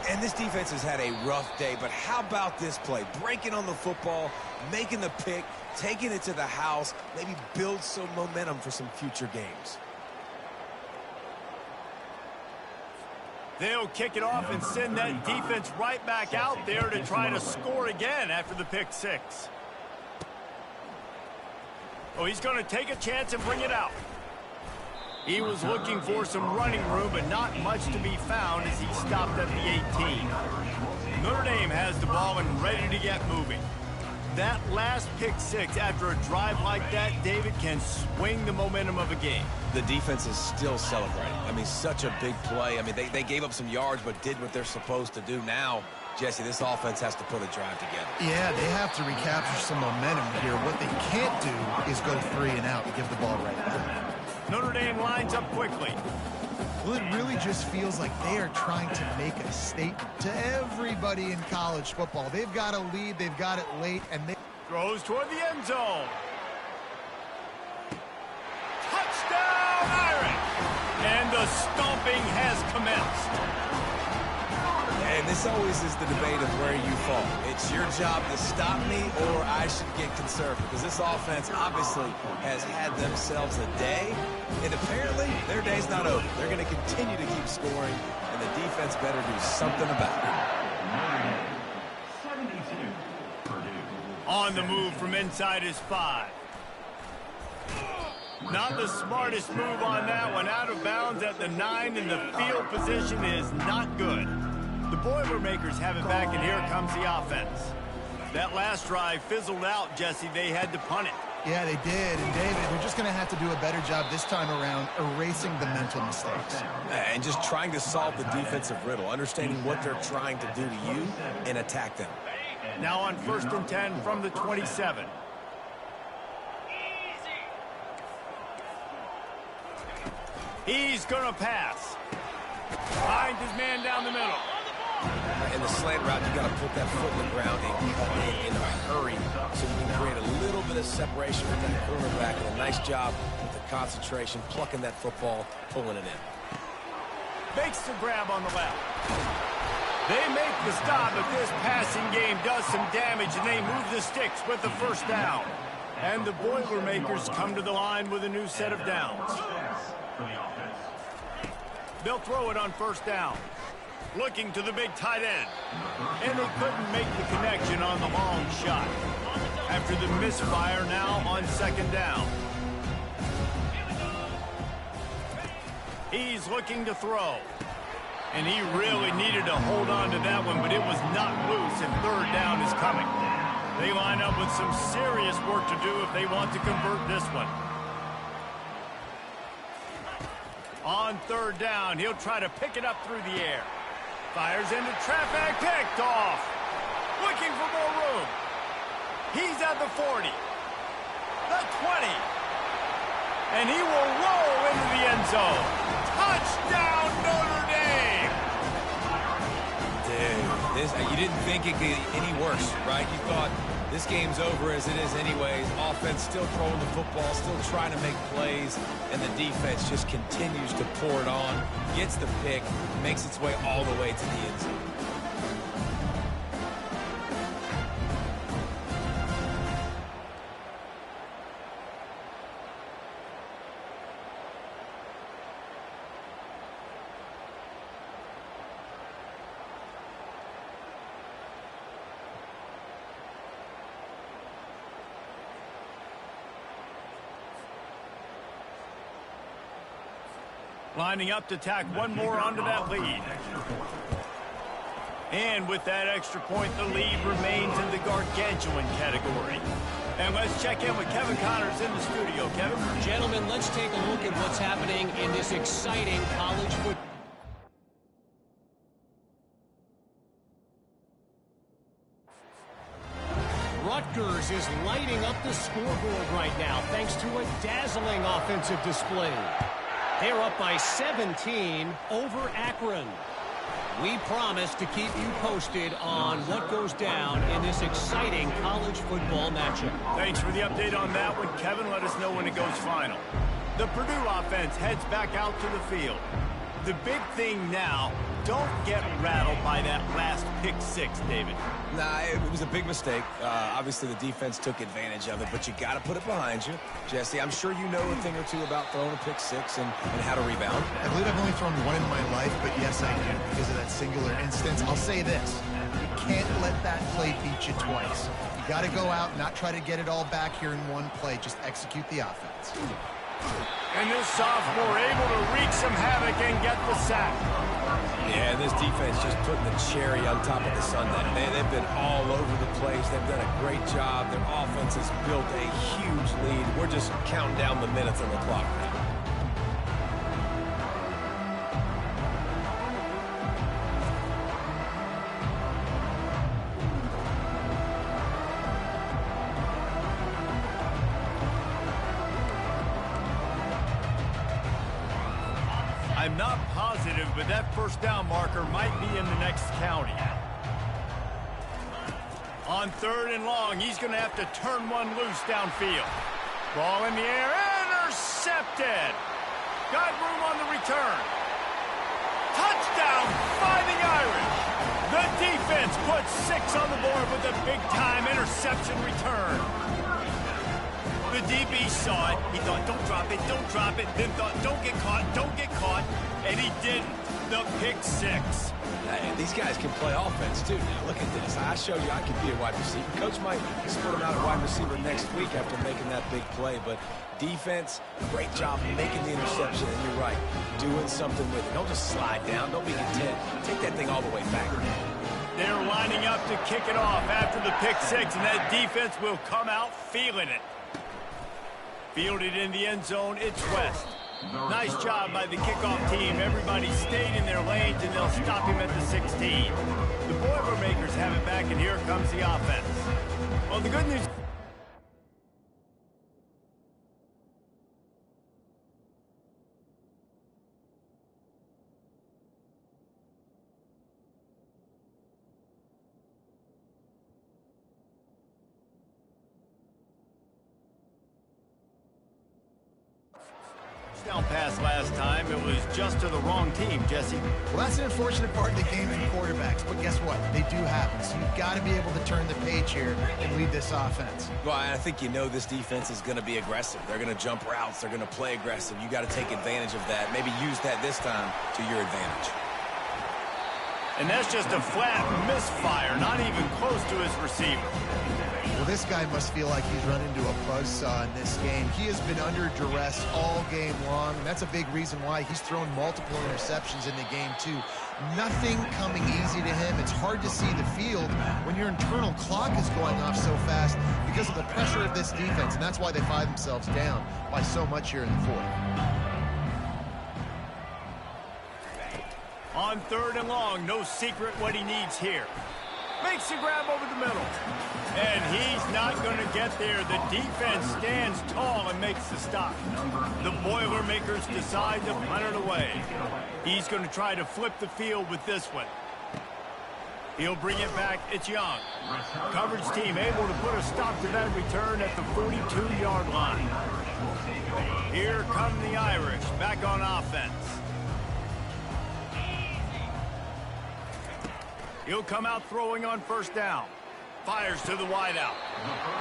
And this defense has had a rough day, but how about this play? Breaking on the football, making the pick, taking it to the house, maybe build some momentum for some future games. They'll kick it off and send that defense right back out there to try to score again after the pick 6. Oh, he's going to take a chance and bring it out. He was looking for some running room, but not much to be found as he stopped at the 18. Notre Dame has the ball and ready to get moving. That last pick 6 after a drive like that, David, can swing the momentum of a game. The defense is still celebrating. I mean, such a big play. I mean, they gave up some yards but did what they're supposed to do. Now, Jesse, this offense has to put a drive together. Yeah, they have to recapture some momentum here. What they can't do is go 3 and out and give the ball right back. Notre Dame lines up quickly. Well, it really just feels like they are trying to make a statement to everybody in college football. They've got a lead, they've got it late, and they... Throws toward the end zone. Touchdown, Irish! And the stomping has commenced. And this always is the debate of where you fall. It's your job to stop me or I should get conservative. Because this offense obviously has had themselves a day. And apparently their day's not over. They're going to continue to keep scoring. And the defense better do something about it. 72, Purdue. On the move from inside his 5. Not the smartest move on that one. Out of bounds at the 9, and the field position is not good. The Boilermakers have it back, and here comes the offense. That last drive fizzled out, Jesse. They had to punt it. Yeah, they did. And, David, they're just going to have to do a better job this time around erasing the mental mistakes. And just trying to solve the defensive riddle, understanding what they're trying to do to you and attack them. Now on 1st and 10 from the 27. He's going to pass. Finds his man down the middle. In the slant route, you got to put that foot in the ground and cut in a hurry so you can create a little bit of separation with that cornerback. And a nice job with the concentration, plucking that football, pulling it in. Makes the grab on the left. They make the stop, but this passing game does some damage, and they move the sticks with the first down. And the Boilermakers come to the line with a new set of downs. They'll throw it on 1st down. Looking to the big tight end. And they couldn't make the connection on the long shot. After the misfire, now on 2nd down. He's looking to throw. And he really needed to hold on to that one, but it was not loose, and 3rd down is coming. They line up with some serious work to do if they want to convert this one. On 3rd down, he'll try to pick it up through the air. Fires into traffic, picked off. Looking for more room. He's at the 40. The 20. And he will roll into the end zone. Touchdown, Notre Dame! Dude, you didn't think it could get any worse, right? You thought this game's over as it is anyways. Offense still throwing the football, still trying to make plays, and the defense just continues to pour it on, gets the pick, makes its way all the way to the end zone. Lining up to tack one more onto that lead. And with that extra point, the lead remains in the gargantuan category. And let's check in with Kevin Connors in the studio. Kevin? Gentlemen, let's take a look at what's happening in this exciting college football. Rutgers is lighting up the scoreboard right now thanks to a dazzling offensive display. They're up by 17 over Akron. We promise to keep you posted on what goes down in this exciting college football matchup. Thanks for the update on that one, Kevin. Let us know when it goes final. The Purdue offense heads back out to the field. The big thing now, don't get rattled by that last pick-6, David. Nah, it was a big mistake. Obviously, the defense took advantage of it, but you got to put it behind you. Jesse, I'm sure you know a thing or two about throwing a pick-6 and how to rebound. I believe I've only thrown one in my life, but yes, I do because of that singular instance. I'll say this. You can't let that play beat you twice. You got to go out, not try to get it all back here in one play. Just execute the offense. And this sophomore able to wreak some havoc and get the sack. Yeah, this defense just putting the cherry on top of the sundae. They've been all over the place. They've done a great job. Their offense has built a huge lead. We're just counting down the minutes on the clock now. I'm not positive, but that first down marker might be in the next county. On 3rd and long, he's going to have to turn one loose downfield. Ball in the air, intercepted. Got room on the return. Touchdown, Fighting Irish. The defense puts 6 on the board with a big-time interception return. The DB saw it. He thought, don't drop it, don't drop it. Then thought, don't get caught. And he didn't. The pick 6. These guys can play offense, too. Now, look at this. I showed you I could be a wide receiver. Coach might split him out at wide receiver next week after making that big play. But defense, great job making the interception. And you're right, doing something with it. Don't just slide down. Don't be content. Take that thing all the way back. They're lining up to kick it off after the pick 6, and that defense will come out feeling it. Fielded in the end zone, it's West. Nice job by the kickoff team. Everybody stayed in their lanes, and they'll stop him at the 16. The Boilermakers have it back, and here comes the offense. Well, the good news... Down pass last time, it was just to the wrong team, Jesse. Well, that's an unfortunate part of the game for quarterbacks, but guess what? They do happen, so you've got to be able to turn the page here and lead this offense. Well, I think you know this defense is going to be aggressive. They're going to jump routes. They're going to play aggressive. You got to take advantage of that. Maybe use that this time to your advantage. And that's just a flat misfire, not even close to his receiver. Well, this guy must feel like he's run into a buzzsaw in this game. He has been under duress all game long, and that's a big reason why he's thrown multiple interceptions in the game, too. Nothing coming easy to him. It's hard to see the field when your internal clock is going off so fast because of the pressure of this defense, and that's why they find themselves down by so much here in the fourth. On 3rd and long, no secret what he needs here. Makes the grab over the middle. And he's not going to get there. The defense stands tall and makes the stop. The Boilermakers decide to punt it away. He's going to try to flip the field with this one. He'll bring it back. It's Young. Coverage team able to put a stop to that return at the 42-yard line. Here come the Irish back on offense. He'll come out throwing on 1st down. Fires to the wideout.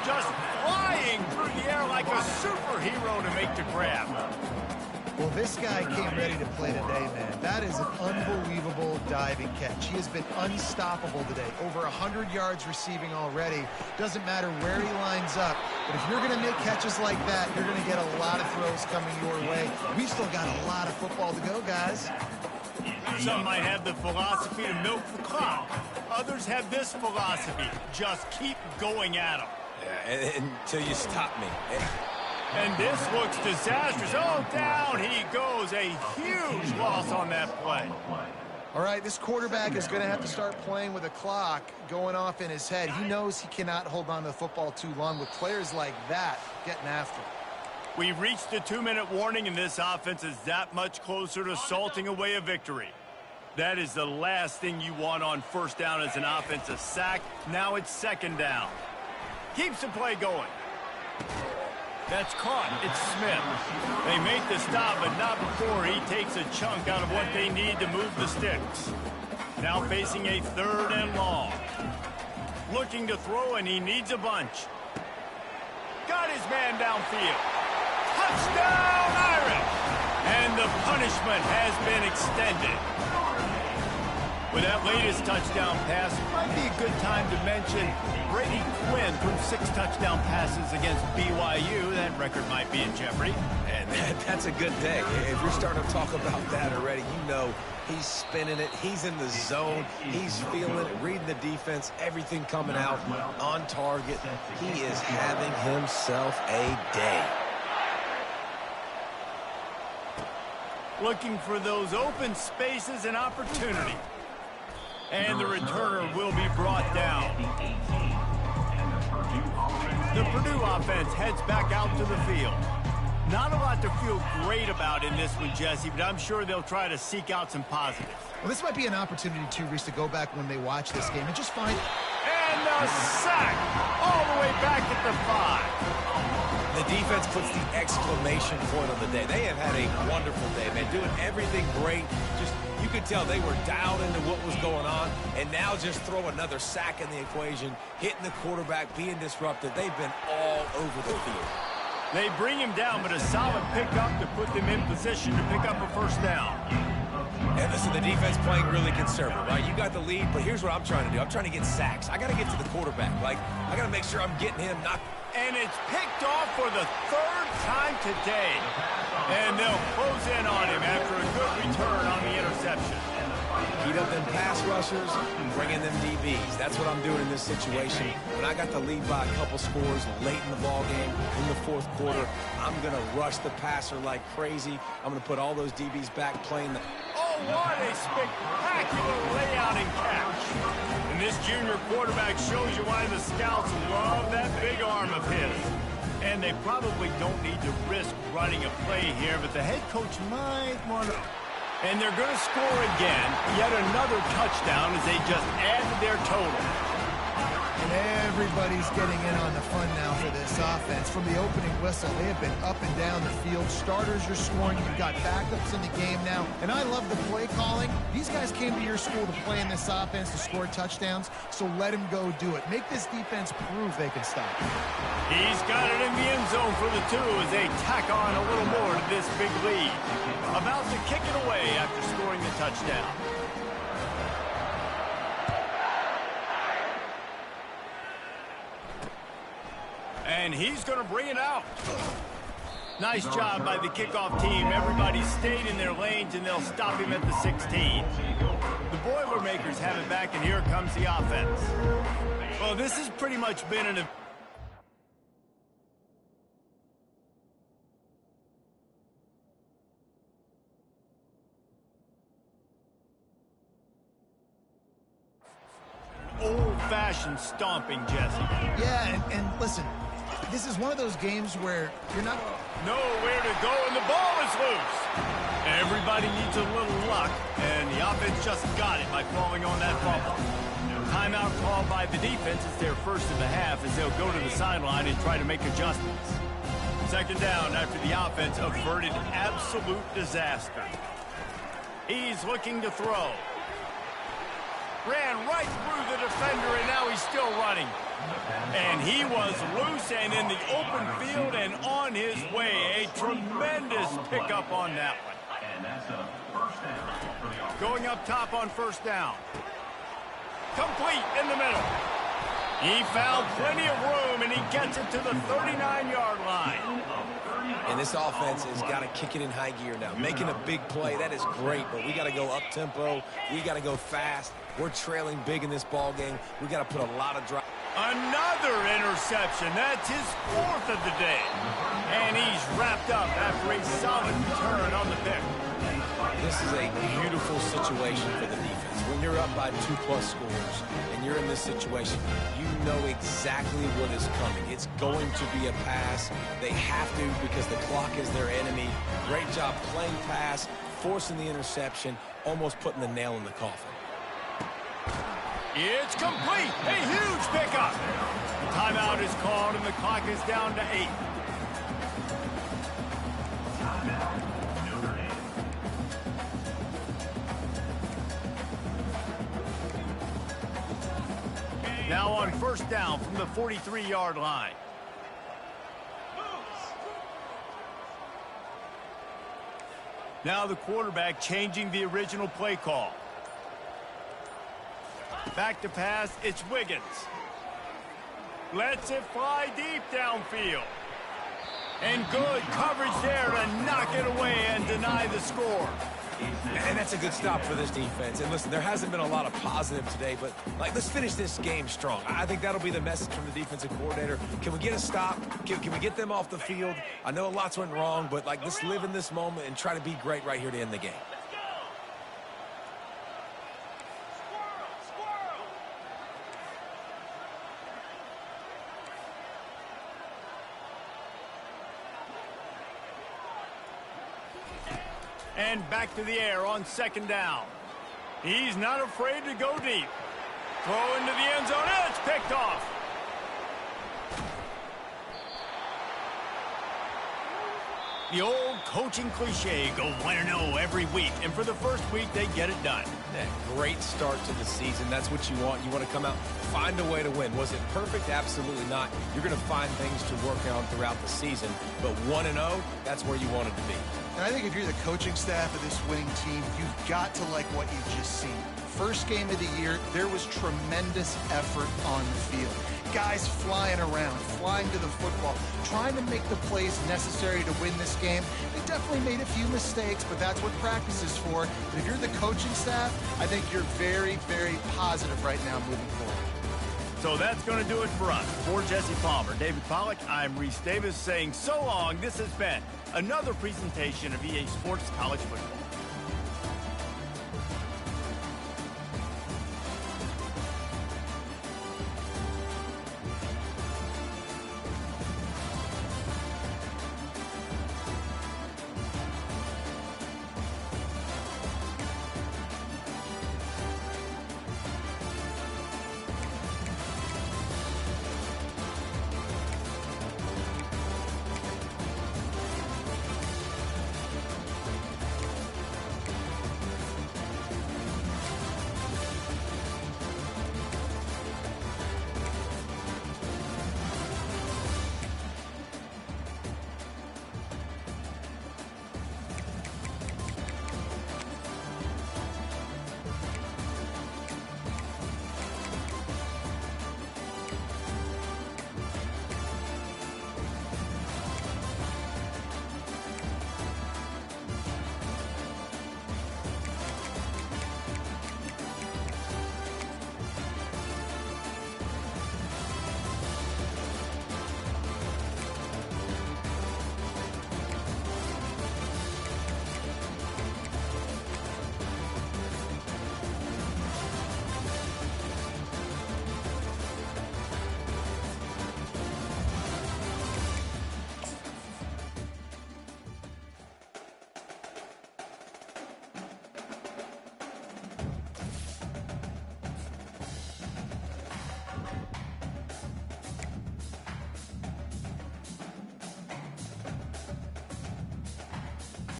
Just flying through the air like a superhero to make the grab. Well, this guy came ready to play today, man. That is an unbelievable diving catch. He has been unstoppable today. Over 100 yards receiving already. Doesn't matter where he lines up. But if you're going to make catches like that, you're going to get a lot of throws coming your way. We've still got a lot of football to go, guys. Some might have the philosophy to milk the clock. Others have this philosophy. Just keep going at them. Yeah, until you stop me. And this looks disastrous. Oh, down he goes. A huge loss on that play. All right, this quarterback is going to have to start playing with a clock going off in his head. He knows he cannot hold on to the football too long with players like that getting after him. We've reached the 2-minute warning, and this offense is that much closer to salting away a victory. That is the last thing you want on 1st down as an offensive sack. Now it's 2nd down. Keeps the play going. That's caught. It's Smith. They make the stop, but not before he takes a chunk out of what they need to move the sticks. Now facing a 3rd and long. Looking to throw, and he needs a bunch. Got his man downfield. Touchdown, Irish! And the punishment has been extended. With that latest touchdown pass, it might be a good time to mention Brady Quinn threw 6 touchdown passes against BYU. That record might be in jeopardy. And that's a good day. If you're starting to talk about that already, you know he's spinning it. He's in the zone. He's feeling it, reading the defense, everything coming out on target. He is having himself a day. Looking for those open spaces and opportunity. And the returner will be brought down. The Purdue offense heads back out to the field. Not a lot to feel great about in this one, Jesse, but I'm sure they'll try to seek out some positives. Well, this might be an opportunity, too, Reese, to go back when they watch this game and just find... And a sack all the way back at the 5. The the defense puts the exclamation point on the day. They have had a wonderful day, man, doing everything great. Just, you could tell they were dialed into what was going on, and now just throw another sack in the equation, hitting the quarterback, being disruptive. They've been all over the field. They bring him down, but a solid pickup to put them in position to pick up a first down. And listen, the defense playing really conservative, right? You got the lead, but here's what I'm trying to do. I'm trying to get sacks. I got to get to the quarterback. Like, I got to make sure I'm getting him knocked. And it's picked off for the third time today. And they'll close in on him after a good return on the interception. Heat up them pass rushers, bring in them DBs. That's what I'm doing in this situation. When I got the lead by a couple scores late in the ball game, in the fourth quarter, I'm going to rush the passer like crazy. I'm going to put all those DBs back playing the... Oh, what a spectacular layout and catch. And this junior quarterback shows you why the scouts love that big arm of his. And they probably don't need to risk running a play here, but the head coach might want to... And they're going to score again, yet another touchdown as they just add to their total. And everybody's getting in on the fun now for this offense. From the opening whistle, they have been up and down the field. Starters are scoring. You've got backups in the game now. And I love the play calling. These guys came to your school to play in this offense to score touchdowns, so let them go do it. Make this defense prove they can stop it. He's got it in the end zone for the two as they tack on a little more to this big lead. About to kick it away after scoring the touchdown. And he's going to bring it out. Nice job by the kickoff team. Everybody stayed in their lanes, and they'll stop him at the 16. The Boilermakers have it back, and here comes the offense. Well, this has pretty much been an... old-fashioned stomping, Jesse. Yeah, and listen, this is one of those games where you're not... Nowhere to go, and the ball is loose. Everybody needs a little luck, and the offense just got it by falling on that fumble. Timeout called by the defense. It's their first of the half as they'll go to the sideline and try to make adjustments. Second down after the offense averted absolute disaster. He's looking to throw. Ran right through the defender, and now he's still running. And he was loose and in the open field and on his way. A tremendous pickup on that one. And that's a first down for the offense. Going up top on first down. Complete in the middle. He found plenty of room, and he gets it to the 39-yard line. And this offense has got to kick it in high gear now. Making a big play, that is great, but we got to go up-tempo. We got to go fast. We're trailing big in this ball game. We got to put a lot of drive. Another interception. That's his fourth of the day. And he's wrapped up after a solid return on the pick. This is a beautiful situation for the defense. When you're up by 2+ scores and you're in this situation, you know exactly what is coming. It's going to be a pass. They have to because the clock is their enemy. Great job playing pass, forcing the interception, almost putting the nail in the coffin. It's complete. A huge pickup. The timeout is called, and the clock is down to 8. Now on first down from the 43-yard line. Now the quarterback changing the original play call. Back to pass, it's Wiggins. Lets it fly deep downfield. And good coverage there to knock it away and deny the score. And that's a good stop for this defense. And listen, there hasn't been a lot of positive today, but let's finish this game strong. I think that'll be the message from the defensive coordinator. Can we get a stop? Can we get them off the field? I know lots went wrong, but let's live in this moment and try to be great right here to end the game. And back to the air on second down. He's not afraid to go deep. Throw into the end zone, and it's picked off. The old coaching cliche, go 1-0 every week, and for the first week, they get it done. That great start to the season. That's what you want. You want to come out, find a way to win. Was it perfect? Absolutely not. You're going to find things to work on throughout the season, but 1-0, that's where you want it to be. And I think if you're the coaching staff of this winning team, you've got to like what you've just seen. First game of the year, there was tremendous effort on the field. Guys flying around, flying to the football, trying to make the plays necessary to win this game. They definitely made a few mistakes, but that's what practice is for. And if you're the coaching staff, I think you're very, very positive right now moving forward. So that's going to do it for us. For Jesse Palmer, David Pollack, I'm Reese Davis saying so long. This has been another presentation of EA Sports College Football.